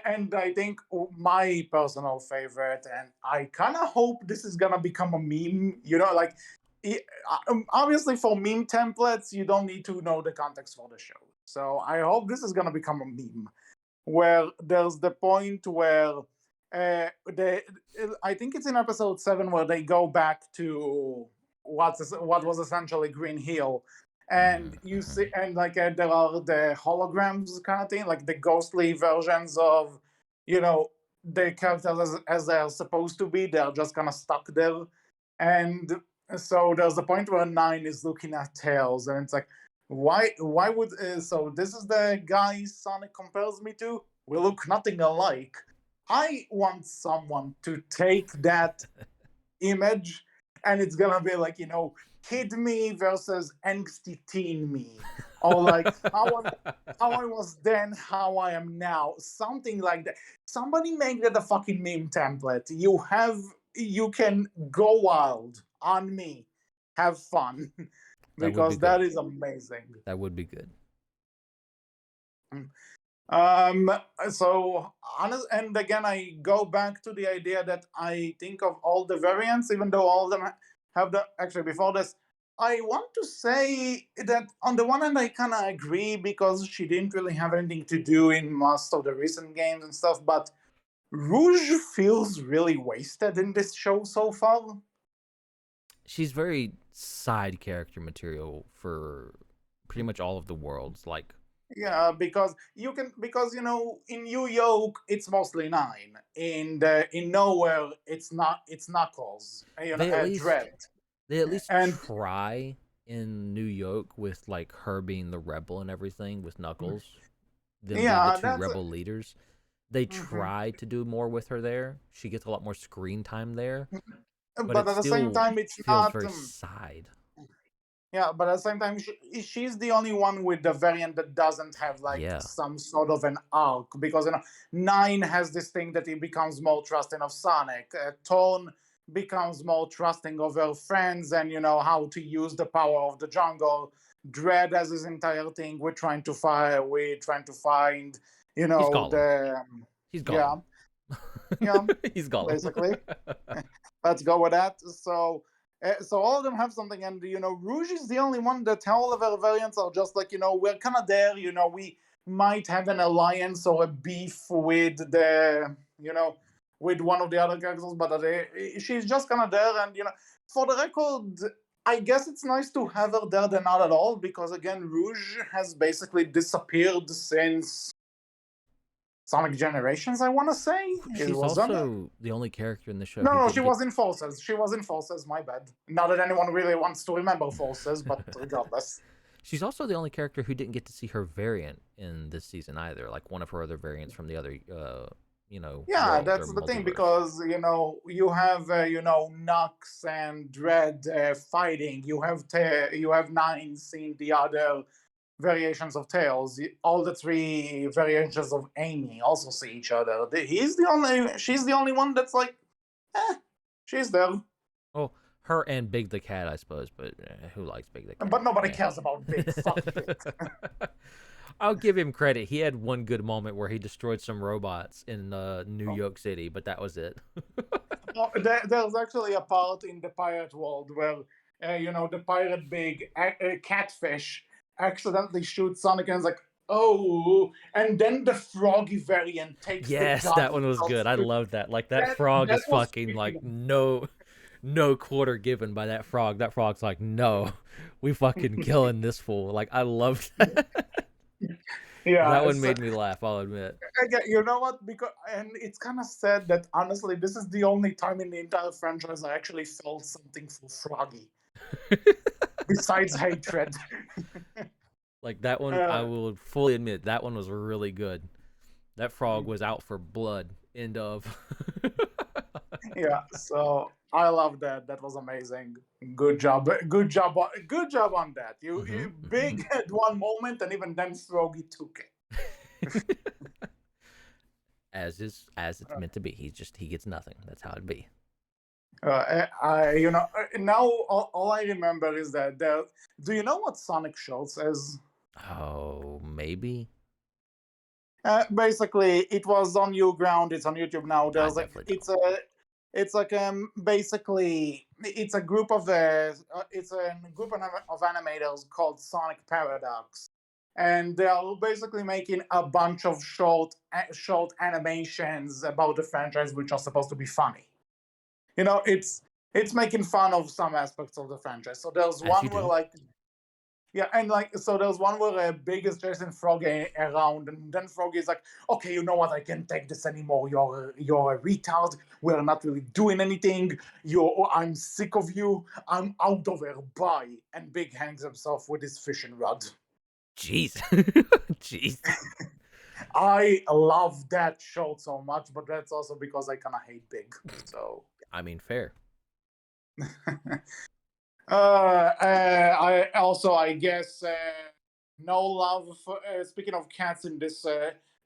and I think my personal favorite, and I kind of hope this is gonna become a meme. Like obviously for meme templates, you don't need to know the context for the show. So I hope this is gonna become a meme where there's the point where they, I think it's in episode 7 where they go back to what was essentially Green Hill, and you see, Mm-hmm. and like there are the holograms kind of thing, like the ghostly versions of you know the characters as they're supposed to be. They're just kind of stuck there, and so there's a point where Nine is looking at Tails, and it's like, why would so this is the guy Sonic compares me to? We look nothing alike. I want someone to take that image, and it's gonna be like kid me versus angsty teen me, or like how I was then, how I am now, something like that. Somebody make that a fucking meme template. You can go wild on me, have fun, That would be because good. that is amazing. That would be good. Um, so, honest, and again, I go back to the idea that I think of all the variants, even though all of them have the. Actually, before this, I want to say that on the one hand, I kind of agree because she didn't really have anything to do in most of the recent games and stuff, but Rouge feels really wasted in this show so far. She's very side character material for pretty much all of the worlds. Like, Yeah, because you can because in New York it's mostly nine. In nowhere it's Knuckles. they at least Dread. they at least And try in New York with like her being the rebel and everything with Knuckles, them being the yeah, two that's rebel leaders. They mhm. try to do more with her there. She gets a lot more screen time there, but But it at the same still time it's feels not very side. yeah, but at the same time she's the only one with the variant that doesn't have like Yeah, some sort of an arc because nine has this thing that he becomes more trusting of Sonic. Tone becomes more trusting of her friends and how to use the power of the jungle. Dread has his entire thing. We're trying to find he's Gollum. the He's yeah, Gollum. yeah, He's Gollum. basically. Let's go with that. So all of them have something, and Rouge is the only one that all of our variants are just like we're kind of there. We might have an alliance or a beef with the with one of the other characters, but she's just kind of there. And for the record, I guess it's nice to have her there than not at all because again, Rouge has basically disappeared since Sonic Generations. I want to say it She's was done. also the only character in the show No, who no, didn't she get. was in Forces. She was in Forces. My bad. Not that anyone really wants to remember Forces, but regardless. She's also the only character who didn't get to see her variant in this season either. Like one of her other variants from the other, Yeah, world or that's the thing multiverse. because you have Nux and Dread fighting. You have nine seeing the other variations of Tails. All the three variations of Amy also see each other. She's the only one that's like, eh, she's there. Oh, her and Big the Cat, I suppose, but who likes Big the Cat? But nobody Eh. cares about Big. Fuck Big. I'll give him credit. He had one good moment where he destroyed some robots in New York City, but that was it. Oh, there's actually a part in the pirate world where the pirate big catfish accidentally shoots Sonic and is like, oh, and then the froggy variant takes the Yes, gun that and one was starts good. I to love that. Like that that frog that is was fucking freaking like no quarter given by that frog. That frog's like, no, we fucking killing this fool. Like I loved that. That yeah. one made me laugh, I'll admit. Again, you know what? Because and it's kind of sad that honestly, this is the only time in the entire franchise I actually felt something for Froggy besides hatred. Like that one, I uh, will fully admit that one was really good. That frog was out for blood. End of. yeah, so I love that. That was amazing. Good job. Good job. Good job on that. Hmm. You big at one moment, and even then, Froggy took it. As it's meant to be. He gets nothing. That's how it be. Now all I remember is that there. Do you know what Sonic Schultz is? Oh, maybe. Basically, it was on Newground. It's on YouTube now. I There's like definitely don't. it's like basically it's a group of it's a group of animators called Sonic Paradox, and they are basically making a bunch of short animations about the franchise, which are supposed to be funny. It's making fun of some aspects of the franchise. So there's As you one where do. like yeah, and like so there's one where Big is chasing Froggy around, and then Froggy is like, "Okay, you know what? I can't take this anymore. You're a retard. We're not really doing anything. I'm sick of you. I'm out of here. Bye." And Big hangs himself with his fishing rod. Jeez. Jeez. I love that show so much, but that's also because I kind of hate Big. So I mean, fair. I guess no love for. Speaking of cats in this,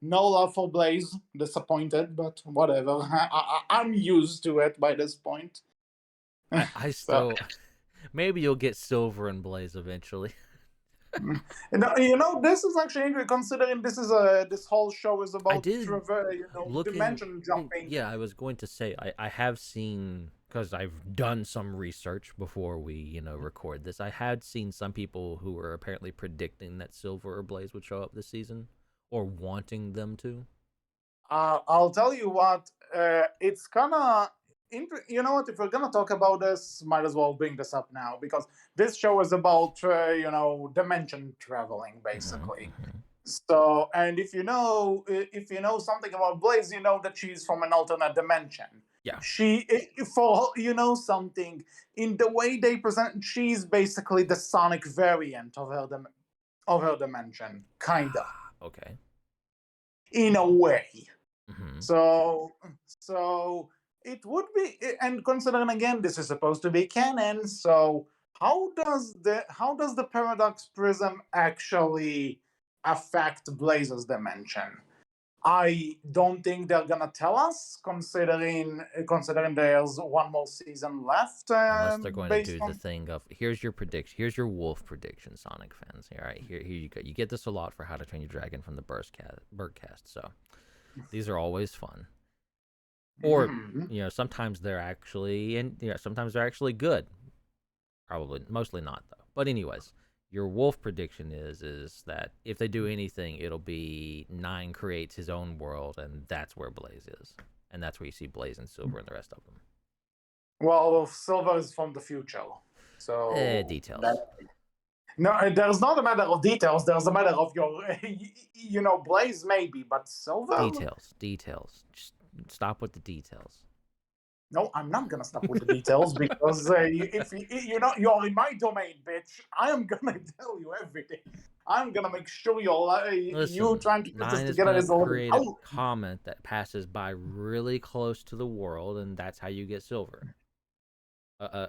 no love for Blaze. Disappointed, but whatever. I'm used to it by this point. I So still maybe you'll get Silver and Blaze eventually. This is actually angry considering this whole show is I about did looking. dimension jumping. Yeah, I was going to say I have seen, because I've done some research before we record this. I had seen some people who were apparently predicting that Silver or Blaze would show up this season, or wanting them to. I'll tell you what, it's kind of. You know what? If we're gonna talk about this, might as well bring this up now because this show is about dimension traveling basically. Mm-hmm. So, and if you know something about Blaze, you know that she's from an alternate dimension. Yeah. For something in the way they present, she's basically the Sonic variant of her dimension, kinda, Okay. in a way. Mm-hmm. So it would be, and considering again this is supposed to be canon, so how does the paradox prism actually affect Blaze's dimension? I don't think they're gonna tell us, considering there's one more season left. Unless they're going to Based do the on thing of, here's your prediction, here's your wolf prediction, Sonic fans. All right, here you go. You get this a lot for How to Train Your Dragon from the Berkcast. So these are always fun. Or sometimes they're actually good. Probably mostly not though. But anyways, your wolf prediction is that if they do anything, it'll be 9 creates his own world, and that's where Blaze is, and that's where you see Blaze and Silver and the rest of them. Well, Silver is from the future, so details. No, there's not a matter of details. There's a matter of your, Blaze maybe, but Silver. Details. Just stop with the details. No, I'm not gonna stop with the details because if you're in my domain, bitch, I am gonna tell you everything. I'm gonna make sure you trying to put this together is a create a comment that passes by really close to the world, and that's how you get Silver. I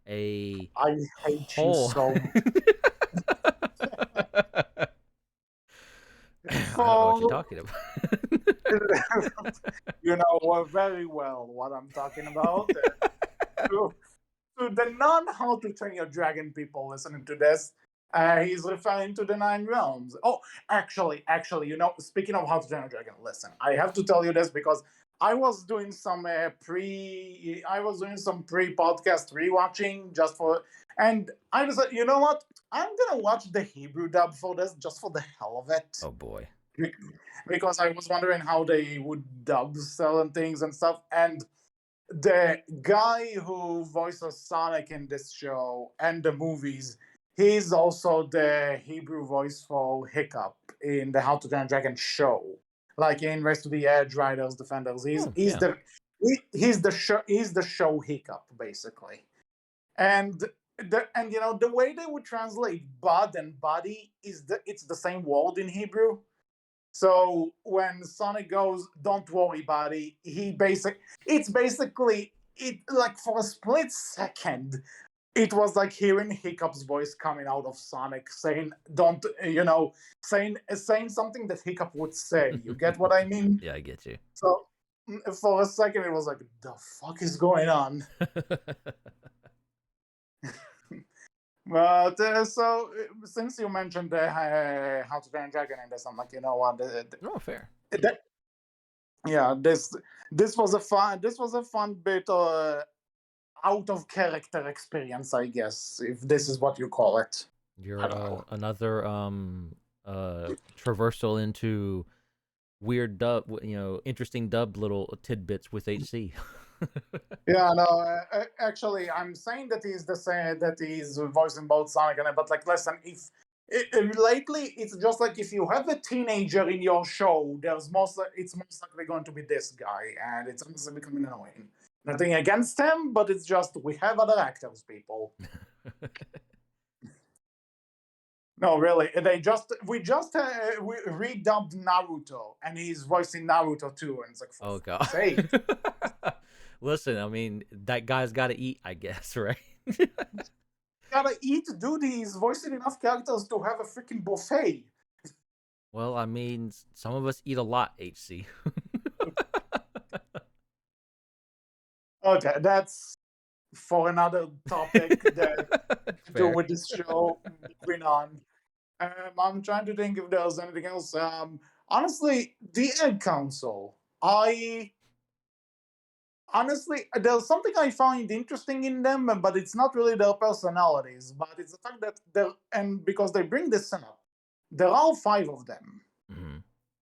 hate you so. I don't know what you're talking about. You know very well what I'm talking about. To the non-How to Train Your Dragon people listening to this, he's referring to the 9 realms. Oh, actually, speaking of How to Train Your Dragon, listen, I have to tell you this because I was doing some pre-podcast rewatching and I decided, you know what? I'm gonna watch the Hebrew dub for this just for the hell of it. Oh boy. Because I was wondering how they would dub certain things and stuff, and the guy who voices Sonic in this show and the movies, he's also the Hebrew voice for Hiccup in the How to Train a Dragon show, like in Race to the Edge, Riders, Defenders. He's the show Hiccup basically, and the way they would translate bud and body it's the same word in Hebrew. So when Sonic goes, "Don't worry, buddy," it's basically it. Like for a split second, it was like hearing Hiccup's voice coming out of Sonic saying, "Don't," saying something that Hiccup would say. You get what I mean? Yeah, I get you. So for a second, it was like, "The fuck is going on?" But since you mentioned How to Train a Dragon in this, I'm like, you know what? No, fair. This was a fun bit out of character experience, I guess, if this is what you call it. You're another traversal into weird dub, interesting dub little tidbits with HC. Yeah, no, actually, I'm saying that he's voicing both Sonic and it, but like, listen, lately it's just like if you have a teenager in your show, it's most likely going to be this guy, and it's honestly becoming annoying. Nothing against him, but it's just we have other actors, people. No, really, we redubbed Naruto, and he's voicing Naruto too, and it's like, oh god. Listen, I mean, that guy's got to eat, I guess, right? Gotta eat, dude. He's voicing enough characters to have a freaking buffet. Well, I mean, some of us eat a lot, HC. Okay, that's for another topic that to do Fair. with this show. Moving on. I'm trying to think if there's anything else. Honestly, the Egg Council. I honestly, there's something I find interesting in them, but it's not really their personalities, but it's the fact that they're, and because they bring this up, there are five of them. Mm-hmm.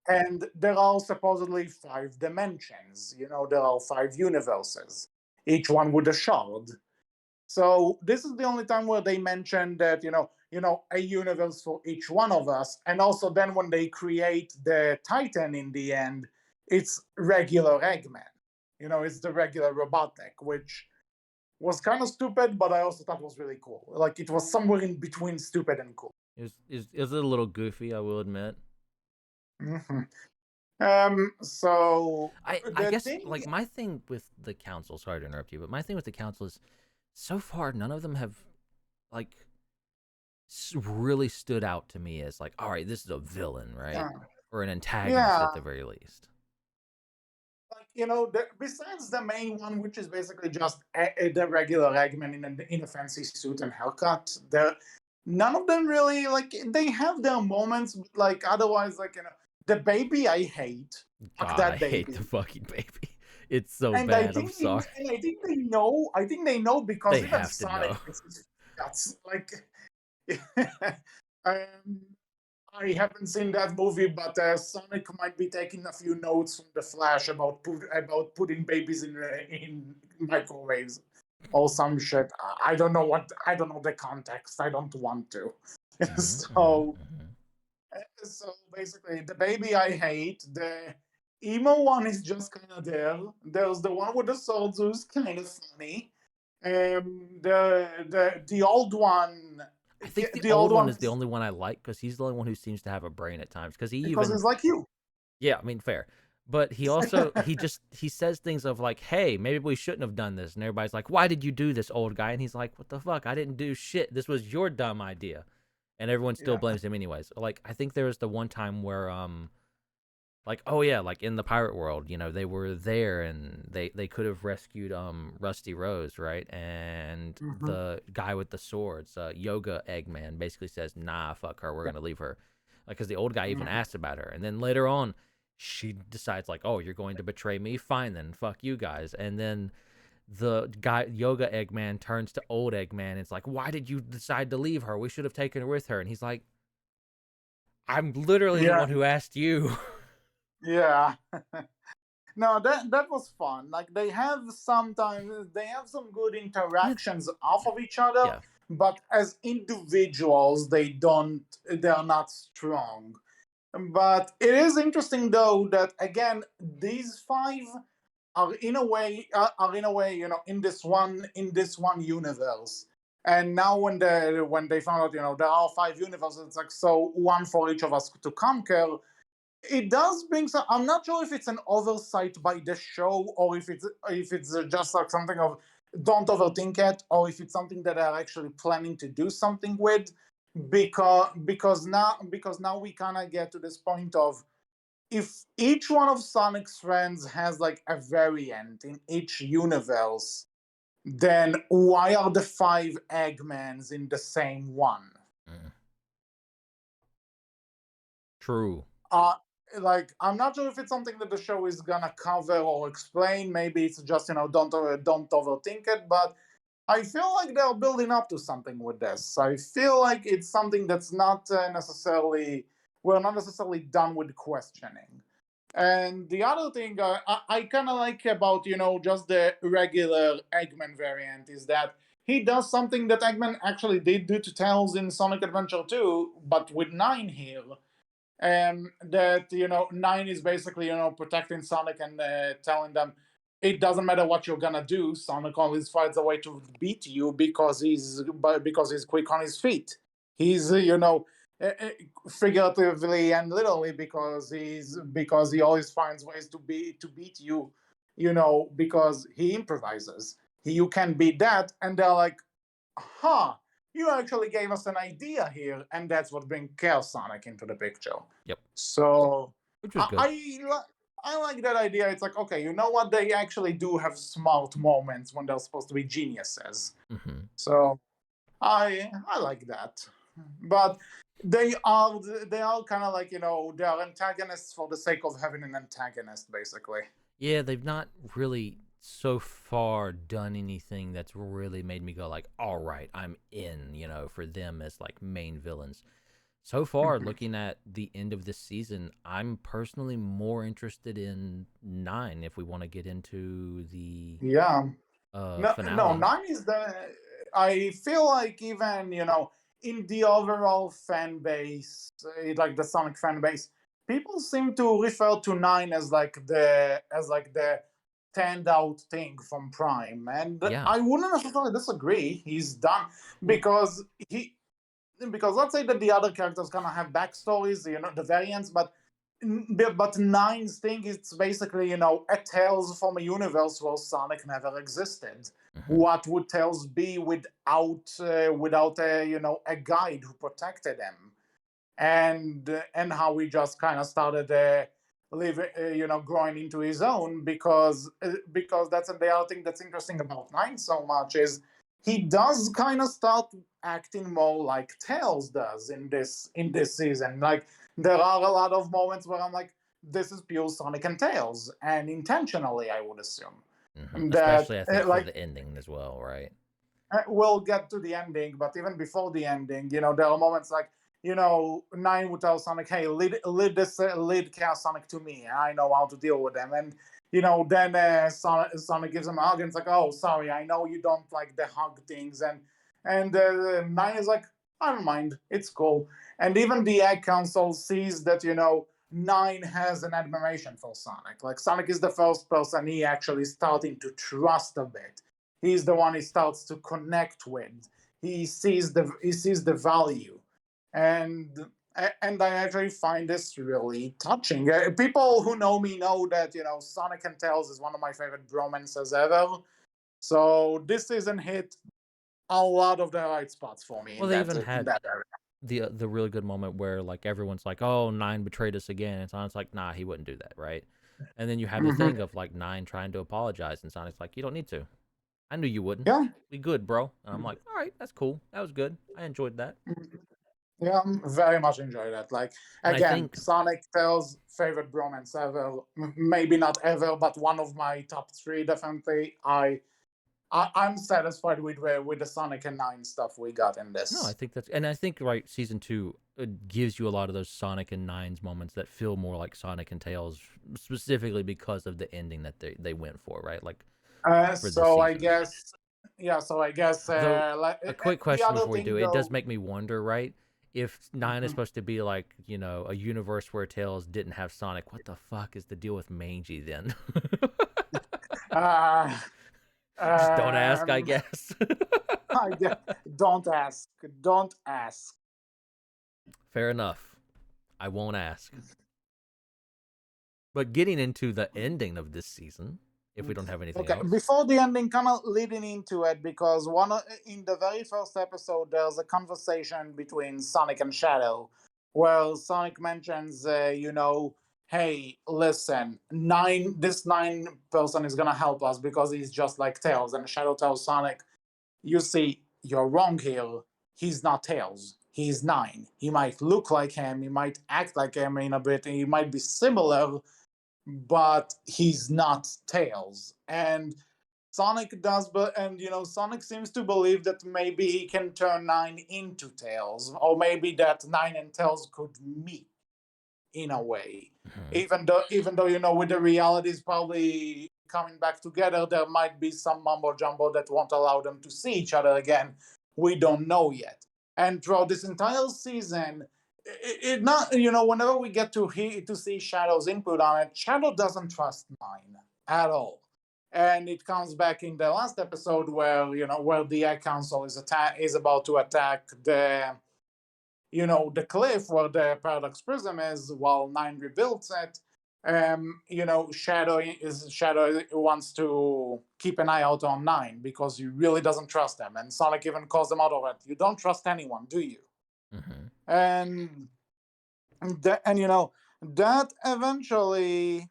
And there are supposedly five dimensions. There are five universes, each one with a shard. So this is the only time where they mention that a universe for each one of us, and also then when they create the Titan in the end, it's regular Eggman. It's the regular Robotnik, which was kind of stupid, but I also thought was really cool. Like it was somewhere in between stupid and cool. It was a little goofy, I will admit. Mm-hmm. So I the guess thing, like my thing with the council. Sorry to interrupt you, but my thing with the council is so far none of them have like really stood out to me as like, all right, this is a villain, right, or an antagonist yeah, at the very least. like besides the main one, which is basically just the regular Eggman in a fancy suit and haircut, none of them really like they have their moments. But, like otherwise, like the baby I hate, fuck God, I that hate baby. the fucking baby. It's so And I bad. I'm think sorry. I think they know. I think they know because They even have to Sonic know. gets his guts. Like, um, I haven't seen that movie, but Sonic might be taking a few notes from the Flash about putting babies in microwaves or some shit. I don't know what. I don't know the context. I don't want to. Mm-hmm, mm-hmm, so mm-hmm. so basically, the baby I hate. The emo one is just kind of there. There's the one with the swords who's kind of funny. The old one. I think the The old old one one is the only one I like because he's the only one who seems to have a brain at times. Because he because even, it's like you. yeah, I mean, fair. But he also he says things of like, "Hey, maybe we shouldn't have done this," and everybody's like, "Why did you do this, old guy?" And he's like, "What the fuck? I didn't do shit. This was your dumb idea," and everyone still Yeah. blames him anyways. Like, I think there was the one time where like, oh yeah, like in the pirate world, they were there and they could have rescued Rusty Rose, right? And Mm-hmm. the guy with the swords, Yoga Eggman, basically says, "Nah, fuck her, we're gonna leave her," like because the old guy even Mm-hmm. asked about her, and then later on, she decides like, "Oh, you're going to betray me? Fine then, fuck you guys," and then. The guy Yoga Eggman turns to old Eggman and it's like, "Why did you decide to leave her? We should have taken her with her." And he's like, "I'm literally the Yeah. one who asked you." Yeah. No, that was fun. Like they have some good Yeah, interactions off of each other, yeah. but as individuals, they are not strong. But it is interesting though that again these five are in a way in this one universe. And now when they found out there are five universes, it's like so one for each of us to conquer. It does bring some. I'm not sure if it's an oversight by the show or if it's just like something of don't overthink it, or if it's something that they're actually planning to do something with, because now we kind of get to this point of if each one of Sonic's friends has like a variant in each universe, then why are the five Eggmans in the same one? Mm. True. uh like I'm not sure if it's something that the show is gonna cover or explain. Maybe it's just don't overthink it, but I feel like they're building up to something with this. I feel like it's something that's not necessarily we're not necessarily done with questioning. And the other thing I kind of like about just the regular Eggman variant is that he does something that Eggman actually did do to Tails in Sonic Adventure 2, but with Nine here. That Nine is basically protecting Sonic and telling them it doesn't matter what you're gonna do. Sonic always finds a way to beat you because he's quick on his feet. He's figuratively and literally because he always finds ways to beat you. Because he improvises. You can beat that, and they're like, huh, you actually gave us an idea here, and that's what brings Chaos Sonic into the picture. Yep. So Which was I good. I, I like that idea. It's like, okay, you know what? They actually do have smart moments when they're supposed to be geniuses. Mm-hmm. So I like that. But they are they are kind of like, they are antagonists for the sake of having an antagonist, basically. Yeah, they've not really so far done anything that's really made me go like, all right, I'm in, for them as like main villains. So far, Mhm. looking at the end of this season, I'm personally more interested in 9 if we want to get into the Yeah. No, no, finale. nine is the. I feel like even in the overall fan base, like the Sonic fan base, people seem to refer to nine as like the standout thing from Prime, and Yeah. I wouldn't necessarily disagree. He's done because he because let's say that the other characters kind of have backstories, the variants, but Nine's thing is basically a Tales from a universe where Sonic never existed. Hmm. What would Tails be without a guide who protected him? And how he just kind of started living, growing into his own, because that's the other thing that's interesting about Nine so much is he does kind of start acting more like Tails does in this season. Like there are a lot of moments where I'm like, this is pure Sonic and Tails, and intentionally, I would assume that Especially, I think, for the ending as well, right? we'll get to the ending, but even before the ending, there are moments like, Nine would tell Sonic, "Hey, lead Chaos Sonic to me. I know how to deal with them." And then Sonic gives him a hug, and it's like, "Oh, sorry, I know you don't like the hug things." And Nine is like, "I don't mind. It's cool." And even the Egg Council sees that Nine has an admiration for Sonic. Like Sonic is the first person he actually starting to trust a bit. He's the one he starts to connect with. He sees the value, and and I actually find this really touching. People who know me know that Sonic and Tails is one of my favorite bromances ever. So this season hit a lot of the right spots for me Well, in they that even in had that area. the really good moment where like everyone's like, "Oh, 9 betrayed us again," and Sonic's like, "Nah, he wouldn't do that," right? And then you have the Hmm. thing of like 9 trying to apologize, and Sonic's like, "You don't need to. I knew you wouldn't. Yeah. We good, bro." And I'm like, "All right, that's cool. That was good. I enjoyed that." Yeah, very much enjoy that. Like And I again, think, Sonic Tails favorite bromance ever. Maybe not ever, but one of my top three definitely. I'm satisfied with the Sonic and Nine stuff we got in no, I this. think that's, and I think right, season 2 gives you a lot of those Sonic and Nines moments that feel more like Sonic and Tails, specifically because of the ending that they went for, right? Like for this So I season. guess, yeah. So I guess, Though, a quick the question other before we do thing it does though. make me wonder, right? If 9 is Mhm. supposed to be like, a universe where Tails didn't have Sonic, what the fuck is the deal with Mangy then? Uh, Just don't ask, I um, guess. I guess, don't ask. Don't ask. Fair enough. I won't ask. But getting into the ending of this season, if we don't have anything Okay, else. before the ending, kind of leading into it, because in the very first episode, there's a conversation between Sonic and Shadow, where Sonic mentions, hey, listen, this nine person is gonna help us because he's just like Tails, and Shadow tells Sonic, you see, you're wrong here. He's not Tails. He's Nine. He might look like him. He might act like him in a bit. He might be similar, but he's not Tails. And Sonic does, but and Sonic seems to believe that maybe he can turn Nine into Tails, or maybe that Nine and Tails could meet in a way. Mhm. Even though with the realities probably coming back together, there might be some mumbo jumbo that won't allow them to see each other again. We don't know yet. And throughout this entire season, it not whenever we get to see Shadow's input on it, Shadow doesn't trust Nine at all. And it comes back in the last episode where the Egg Council is about to attack the cliff where the Paradox Prism is, while Nine rebuilds it. Shadow wants to keep an eye out on Nine because he really doesn't trust him, and Sonic even calls him out of it. You don't trust anyone, do you? Mhm. And that eventually.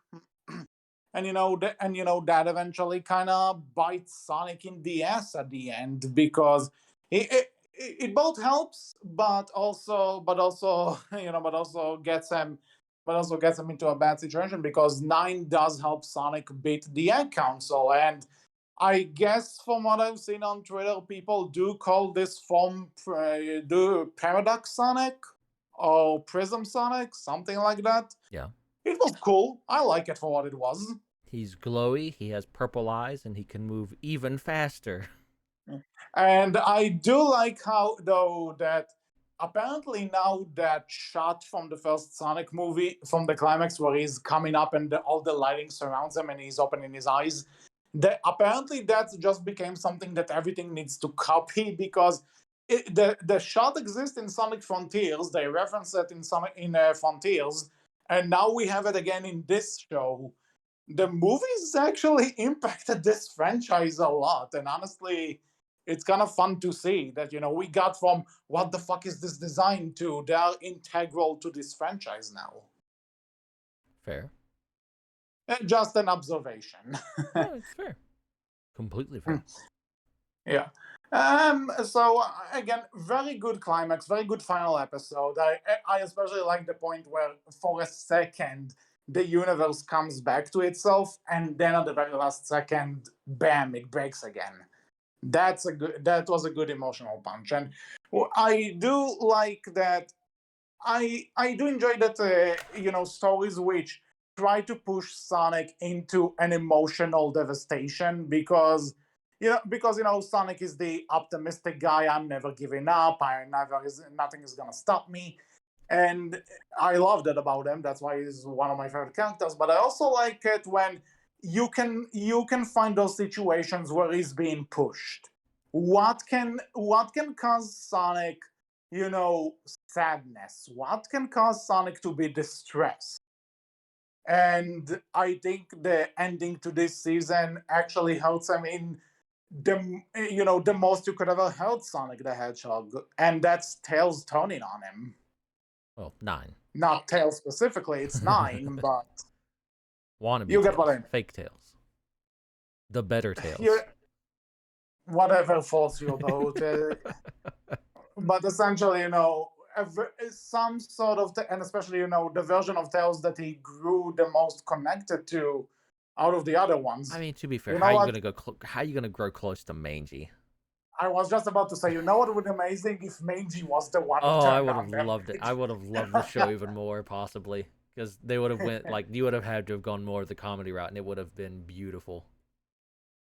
that eventually kind of bites Sonic in the ass at the end, because it both helps, but also gets him into a bad situation, because Nine does help Sonic beat the Egg Council. And I guess from what I've seen on Twitter, people do call this form do Paradox Sonic or Prism Sonic, something like that. Yeah. It was cool. I like it for what it was. He's glowy, he has purple eyes, and he can move even faster. And I do like how, though, that apparently now that shot from the first Sonic movie, from the climax where he's coming up and all the lighting surrounds him and he's opening his eyes, that apparently that just became something that everything needs to copy, because the shot exists in Sonic Frontiers. They reference it in Frontiers, and now we have it again in this show. The movies actually impacted this franchise a lot, and honestly, it's kind of fun to see that we got from what the fuck is this design to they are integral to this franchise now. Fair. Just an observation. No, it's fair. Completely fair. Yeah. So again, very good climax, very good final episode. I especially like the point where for a second the universe comes back to itself, and then at the very last second, bam, it breaks again. That was a good emotional punch. And I do like that. I do enjoy that stories which try to push Sonic into an emotional devastation, because Sonic is the optimistic guy. I'm never giving up. Nothing is gonna stop me. And I love that about him. That's why he's one of my favorite characters. But I also like it when you can find those situations where he's being pushed. What can cause Sonic, sadness? What can cause Sonic to be distressed? And I think the ending to this season actually hurts him in the most you could ever hurt Sonic the Hedgehog, and that's Tails turning on him. Well, 9. Not Tails specifically, it's 9, but Wannabe you get Tails. what I mean. Fake Tails. The better Tails. Whatever floats your boat. But essentially, some sort of, and especially, the version of Tails that he grew the most connected to out of the other ones. I mean, to be fair, You know how what? you gonna how you gonna grow close to Mangy? I was just about to say, what would be amazing if Mangy was the one who Oh, I turned would on have them. loved it. I would have loved the show even more, possibly, because they would have went like you would have had to have gone more of the comedy route, and it would have been beautiful.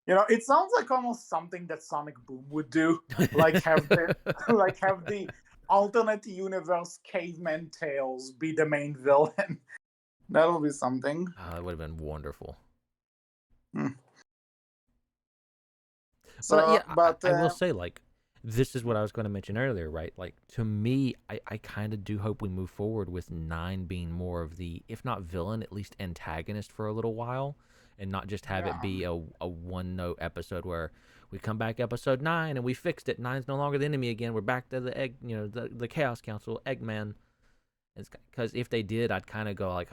It sounds like almost something that Sonic Boom would do, like have the alternate universe caveman Tails be the main villain. That'll be something. It would have been wonderful. So, But yeah, but I will say, like, this is what I was going to mention earlier, right? Like, to me, I kind of do hope we move forward with 9 being more of the, if not villain, at least antagonist for a little while, and not just have it be a one-note episode where we come back episode 9 and we fixed it. 9's no longer the enemy again. We're back to the egg, the Chaos Council, Eggman. Because if they did, I'd kind of go like,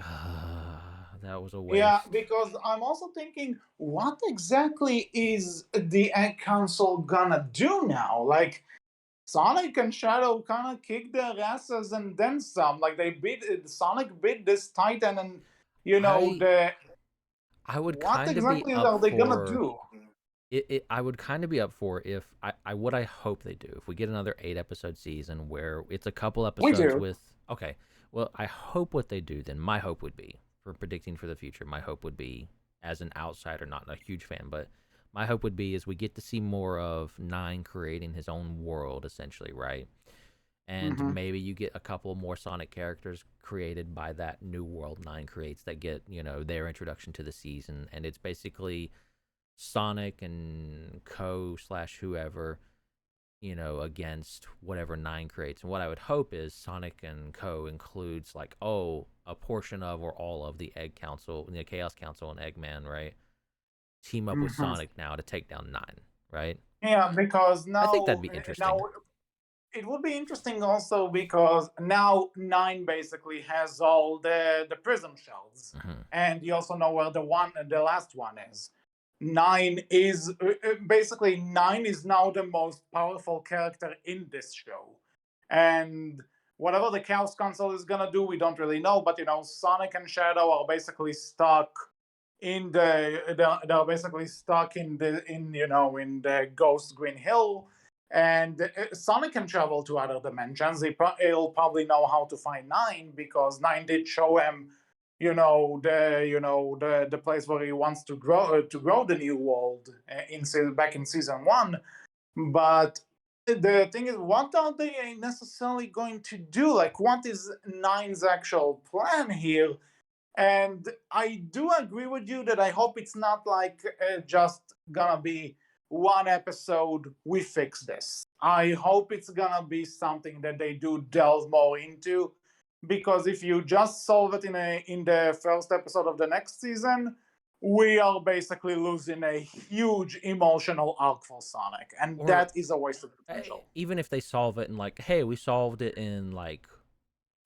that was a waste. Yeah, because I'm also thinking, what exactly is the Egg Council gonna do now? Like, Sonic and Shadow kind of kicked their asses and then some. Like, Sonic beat this Titan, and I would what kind of be exactly up are they gonna for do? I would kind of be up for if what I hope they do if we get another 8-episode season where it's a couple We episodes do. with okay. Well, I hope what they do then. My hope would be for predicting for the future. My hope would be as an outsider, not a huge fan, but my hope would be is we get to see more of 9 creating his own world, essentially, right? And maybe you get a couple more Sonic characters created by that new world 9 creates that get their introduction to the season, and it's basically Sonic and Co / whoever, against whatever 9 creates. And what I would hope is Sonic and Co includes like, a portion of or all of the Egg Council, the Chaos Council and Eggman, right? Team up with Sonic now to take down 9, right? Yeah, because now I think that'd be interesting. it would be interesting also because now Nine basically has all the prism shells, Mhm. and you also know where the last one is. Nine is basically Nine is now the most powerful character in this show, and whatever the Chaos Console is gonna do, we don't really know. But Sonic and Shadow are basically stuck in they're basically stuck in the Ghost Green Hill, and Sonic can travel to other dimensions. He'll probably know how to find Nine because Nine did show him, the place where he wants to grow the new world back in season one. But the thing is, what are they necessarily going to do? Like, what is Nine's actual plan here? And I do agree with you that I hope it's not like just gonna be one episode, we fix this. I hope it's gonna be something that they do delve more into, because if you just solve it in the first episode of the next season, we are basically losing a huge emotional arc for Sonic, and Or that is a waste of potential. even if they solve it and like, hey, we solved it in like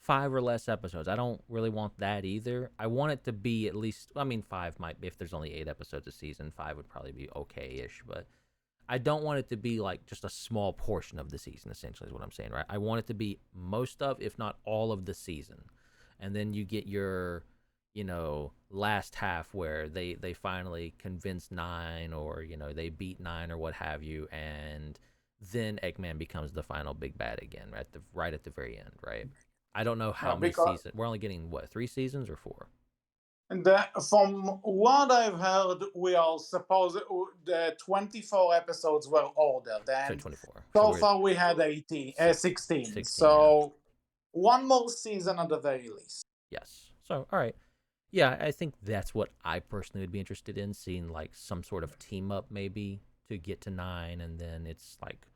5 or less episodes. I don't really want that either. I want it to be at least. I mean, five might be if there's only 8 episodes a season. Five would probably be okay-ish, but I don't want it to be like just a small portion of the season. Essentially, is what I'm saying, right? I want it to be most of, if not all of the season, and then you get your, last half where they finally convince Nine, or they beat Nine or what have you, and then Eggman becomes the final big bad again, right at the very end, right? I don't know how many Because seasons. We're only getting what, 3 seasons or 4? from what I've heard, we are supposed the 24 episodes were ordered, So and 24. So so we're far we had 18, 16. 16, yeah. So one more season at the very least. Yes. So, all right. Yeah, I think that's what I personally would be interested in, seeing like some sort of team up maybe to get to Nine, and then it's like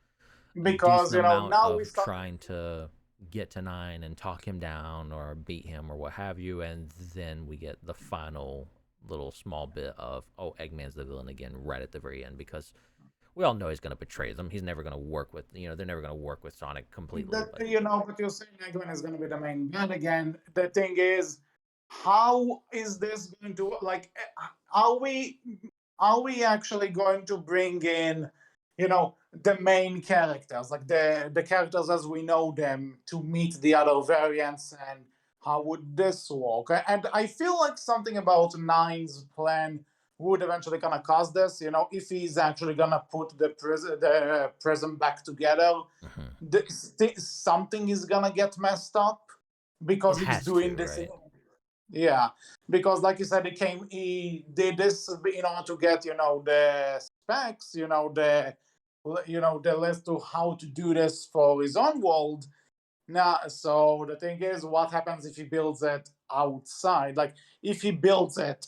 a Because decent amount now we of start. trying to get to Nine and talk him down or beat him or what have you, and then we get the final little small bit of, oh, Eggman's the villain again right at the very end, because we all know he's going to betray them. He's never going to work with, they're never going to work with Sonic completely, That but but you're saying Eggman is going to be the main bad again. The thing is, how is this going to like? Are we are we actually going to bring in, the main characters, like the characters as we know them, to meet the other variants, and how would this work? And I feel like something about Nine's plan would eventually gonna cause this. If he's actually gonna put the prison back together, mhm. something is gonna get messed up It because he's has to, doing this. right? Yeah, because like you said, he did this in order to get the specs, the list to how to do this for his own world. Now, so the thing is, what happens if he builds it outside? Like, if he builds it,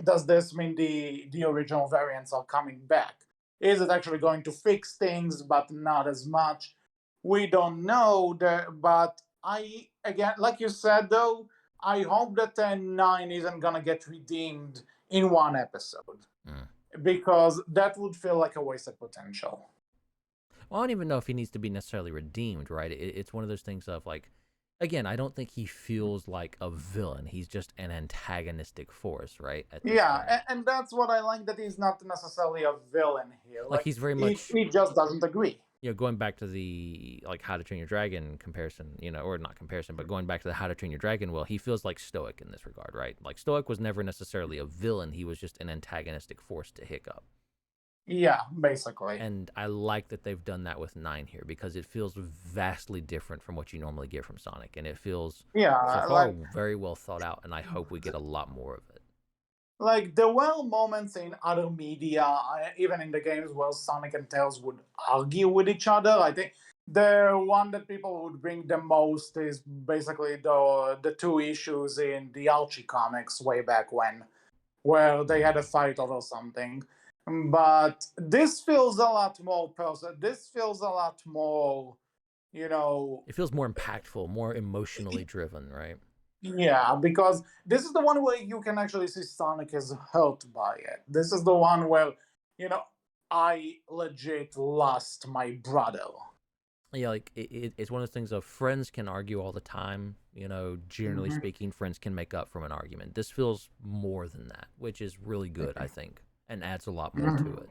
does this mean the original variants are coming back? Is it actually going to fix things, but not as much? We don't know. But I again, like you said, though, I hope that 9 isn't gonna get redeemed in one episode, Mm. because that would feel like a wasted potential. Well, I don't even know if he needs to be necessarily redeemed, right? It's one of those things of like, again, I don't think he feels like a villain. He's just an antagonistic force, right? At this Yeah, point, and that's what I like, that he's not necessarily a villain here. like Like, he's very he, much, he just doesn't agree. going back to the like How to Train Your Dragon comparison, or not comparison, but going back to the How to Train Your Dragon, well, he feels like Stoic in this regard, right? Like Stoic was never necessarily a villain. He was just an antagonistic force to Hiccup. Yeah, basically. And I like that they've done that with Nine here, because it feels vastly different from what you normally get from Sonic, and it feels so Yeah, far very well thought out. And I hope we get a lot more of it. like there were moments in other media, even in the games, where Sonic and Tails would argue with each other. I think the one that people would bring the most is basically the two issues in the Archie comics way back when, where they had a Mm. fight over something. But this feels a lot more personal. This feels a lot more, you know, It feels more impactful, more emotionally driven, right? yeah, because this is the one where you can actually see Sonic is hurt by it. This is the one where, you know, I legit lost my brother. Yeah, like it's one of those things of friends can argue all the time. Generally Mhm. speaking, friends can make up from an argument. This feels more than that, which is really good, I think, and adds a lot more to Mhm. it.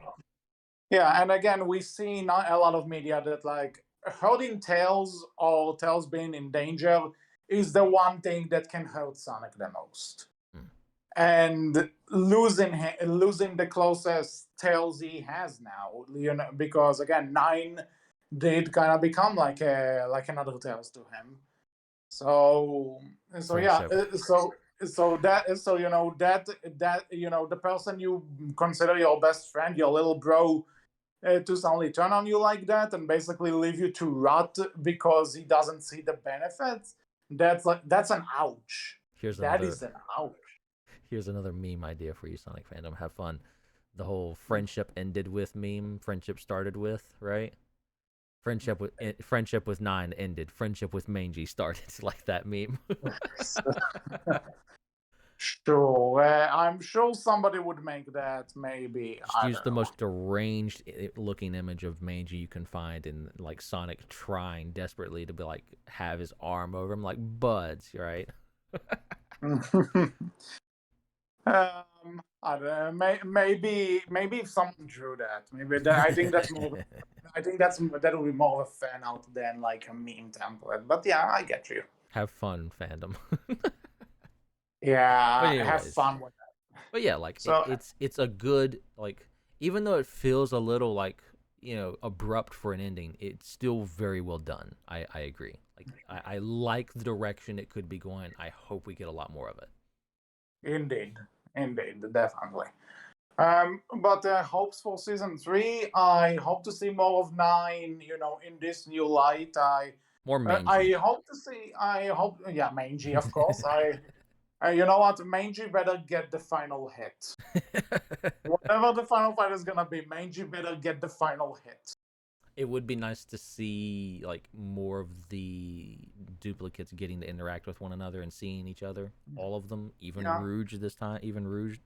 Yeah, and again, we see not a lot of media that like hurting Tails or Tails being in danger is the one thing that can hurt Sonic the most. Mm. And losing the closest Tails he has now, because again, Nine did kind of become like another Tails to him. So yeah, Friendship. so the person you consider your best friend, your little bro, to suddenly turn on you like that and basically leave you to rot because he doesn't see the benefits. That's an ouch. Here's That another is an ouch. here's another meme idea for you, Sonic fandom. Have fun. The whole friendship ended with meme. Friendship started with, right? Friendship with Nine ended. Friendship with Mangy started. Like that meme. Sure, I'm sure somebody would make that. Maybe Just I use don't the know. most deranged looking image of Mangy you can find, and like Sonic trying desperately to be like have his arm over him, like buds, right? I don't know. Maybe if someone drew that, I think that's more. I think that would be more of a fan out than like a meme template. But yeah, I get you. Have fun, fandom. But Yeah, have anyways, fun with that. but yeah, like So it's a good like even though it feels a little like abrupt for an ending, it's still very well done. I agree. Like I like the direction it could be going. I hope we get a lot more of it. indeed, indeed, definitely. But hopes for season three. I hope to see more of Nine. In this new light. More I Mangy. hope to see. I hope. Yeah, Mangy, of course. You know what? Mangy better get the final hit. Whatever the final fight is gonna be, Mangy better get the final hit. It would be nice to see like more of the duplicates getting to interact with one another and seeing each other. All of them, even Yeah, Rouge this time, even Rouge.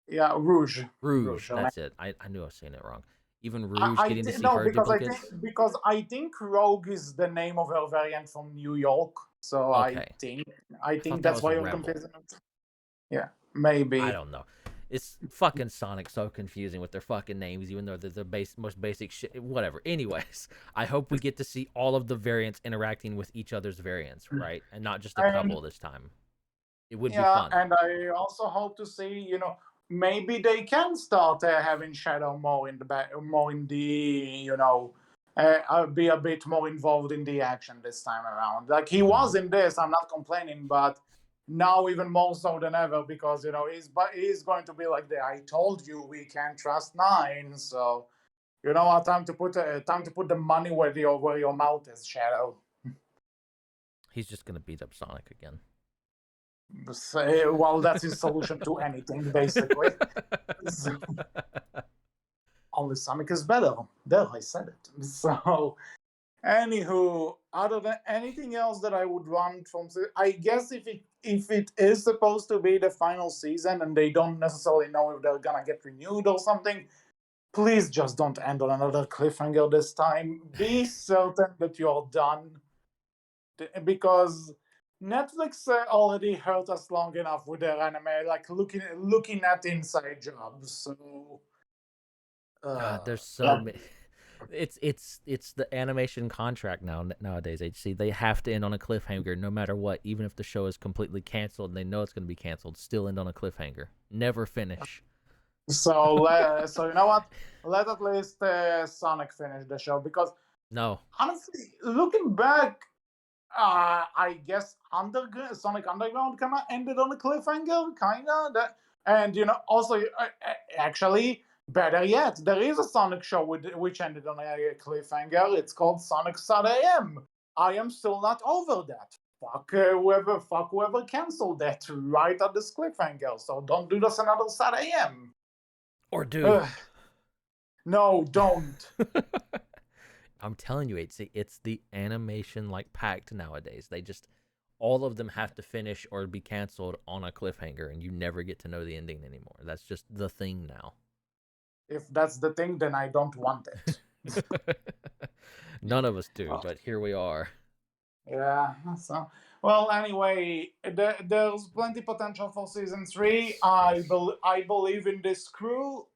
yeah, Rouge, Rouge, Rouge. that's it. I knew I was saying it wrong. Even I, Rouge I getting to thi- see no, her duplicates. because I think Rogue is the name of her variant from New York. So Okay. I I thought think that that's was a why you're rebel. confusing it. Yeah, I maybe. don't know. It's fucking Sonic so confusing with their fucking names, even though they're the most basic shit. Whatever. Anyways, I hope we get to see all of the variants interacting with each other's variants, right? And not just a And couple this time. It would be yeah, fun. and I also hope to see, maybe they can start having Shadow more in the back, more in the, be a bit more involved in the action this time around. Like he Mm-hmm. was in this, I'm not complaining, but now even more so than ever because he's going to be like the I told you we can't trust Nine. So you know what? Time to put the money where your mouth is, Shadow. He's just gonna beat up Sonic again. Well, that's his solution to anything, basically. So, only Sonic is better. There, I said it. So, anywho, other than anything else that I would want from, I guess if it is supposed to be the final season and they don't necessarily know if they're gonna get renewed or something, please just don't end on another cliffhanger this time. Be certain that you're done, because Netflix already hurt us long enough with their anime, like looking at inside jobs. So, God, there's so yeah. many. It's the animation contract nowadays. HC they have to end on a cliffhanger no matter what, even if the show is completely canceled and they know it's going to be canceled. Still end on a cliffhanger. Never finish. So you know what? Let at least Sonic finish the show, because No, honestly, looking back, I guess Sonic Underground kind of ended on a cliffhanger, kind of. And also, actually, better yet, there is a Sonic show which ended on a cliffhanger. It's called Sonic Sat AM. I am still not over that. Fuck whoever canceled that right at this cliffhanger. So don't do this another Sat AM. or do. Ugh, no, don't. I'm telling you, it's the animation like packed nowadays. They just all of them have to finish or be canceled on a cliffhanger, and you never get to know the ending anymore. That's just the thing now. If that's the thing, then I don't want it. None of us do, but here we are. Yeah. So, well, anyway, there's plenty potential for season three. Yes, yes. I believe in this crew.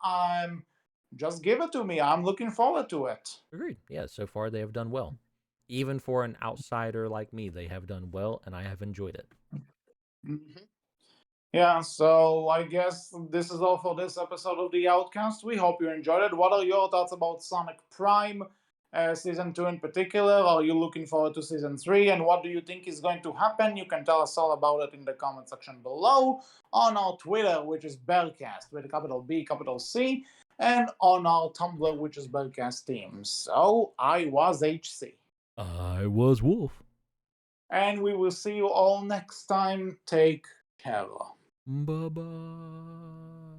Just give it to me. I'm looking forward to it. Agreed. Yeah, so far they have done well. Even for an outsider like me, they have done well, and I have enjoyed it. Mhm. Yeah, so I guess this is all for this episode of the Outcast. We hope you enjoyed it. What are your thoughts about Sonic Prime, season 2 in particular? Are you looking forward to season 3? And what do you think is going to happen? You can tell us all about it in the comment section below, on our Twitter, which is Berkcast, with a capital B, capital C, and on our Tumblr, which is Berkcast Team. So I was HC. I was Wolf. And we will see you all next time. Take care. Bye bye.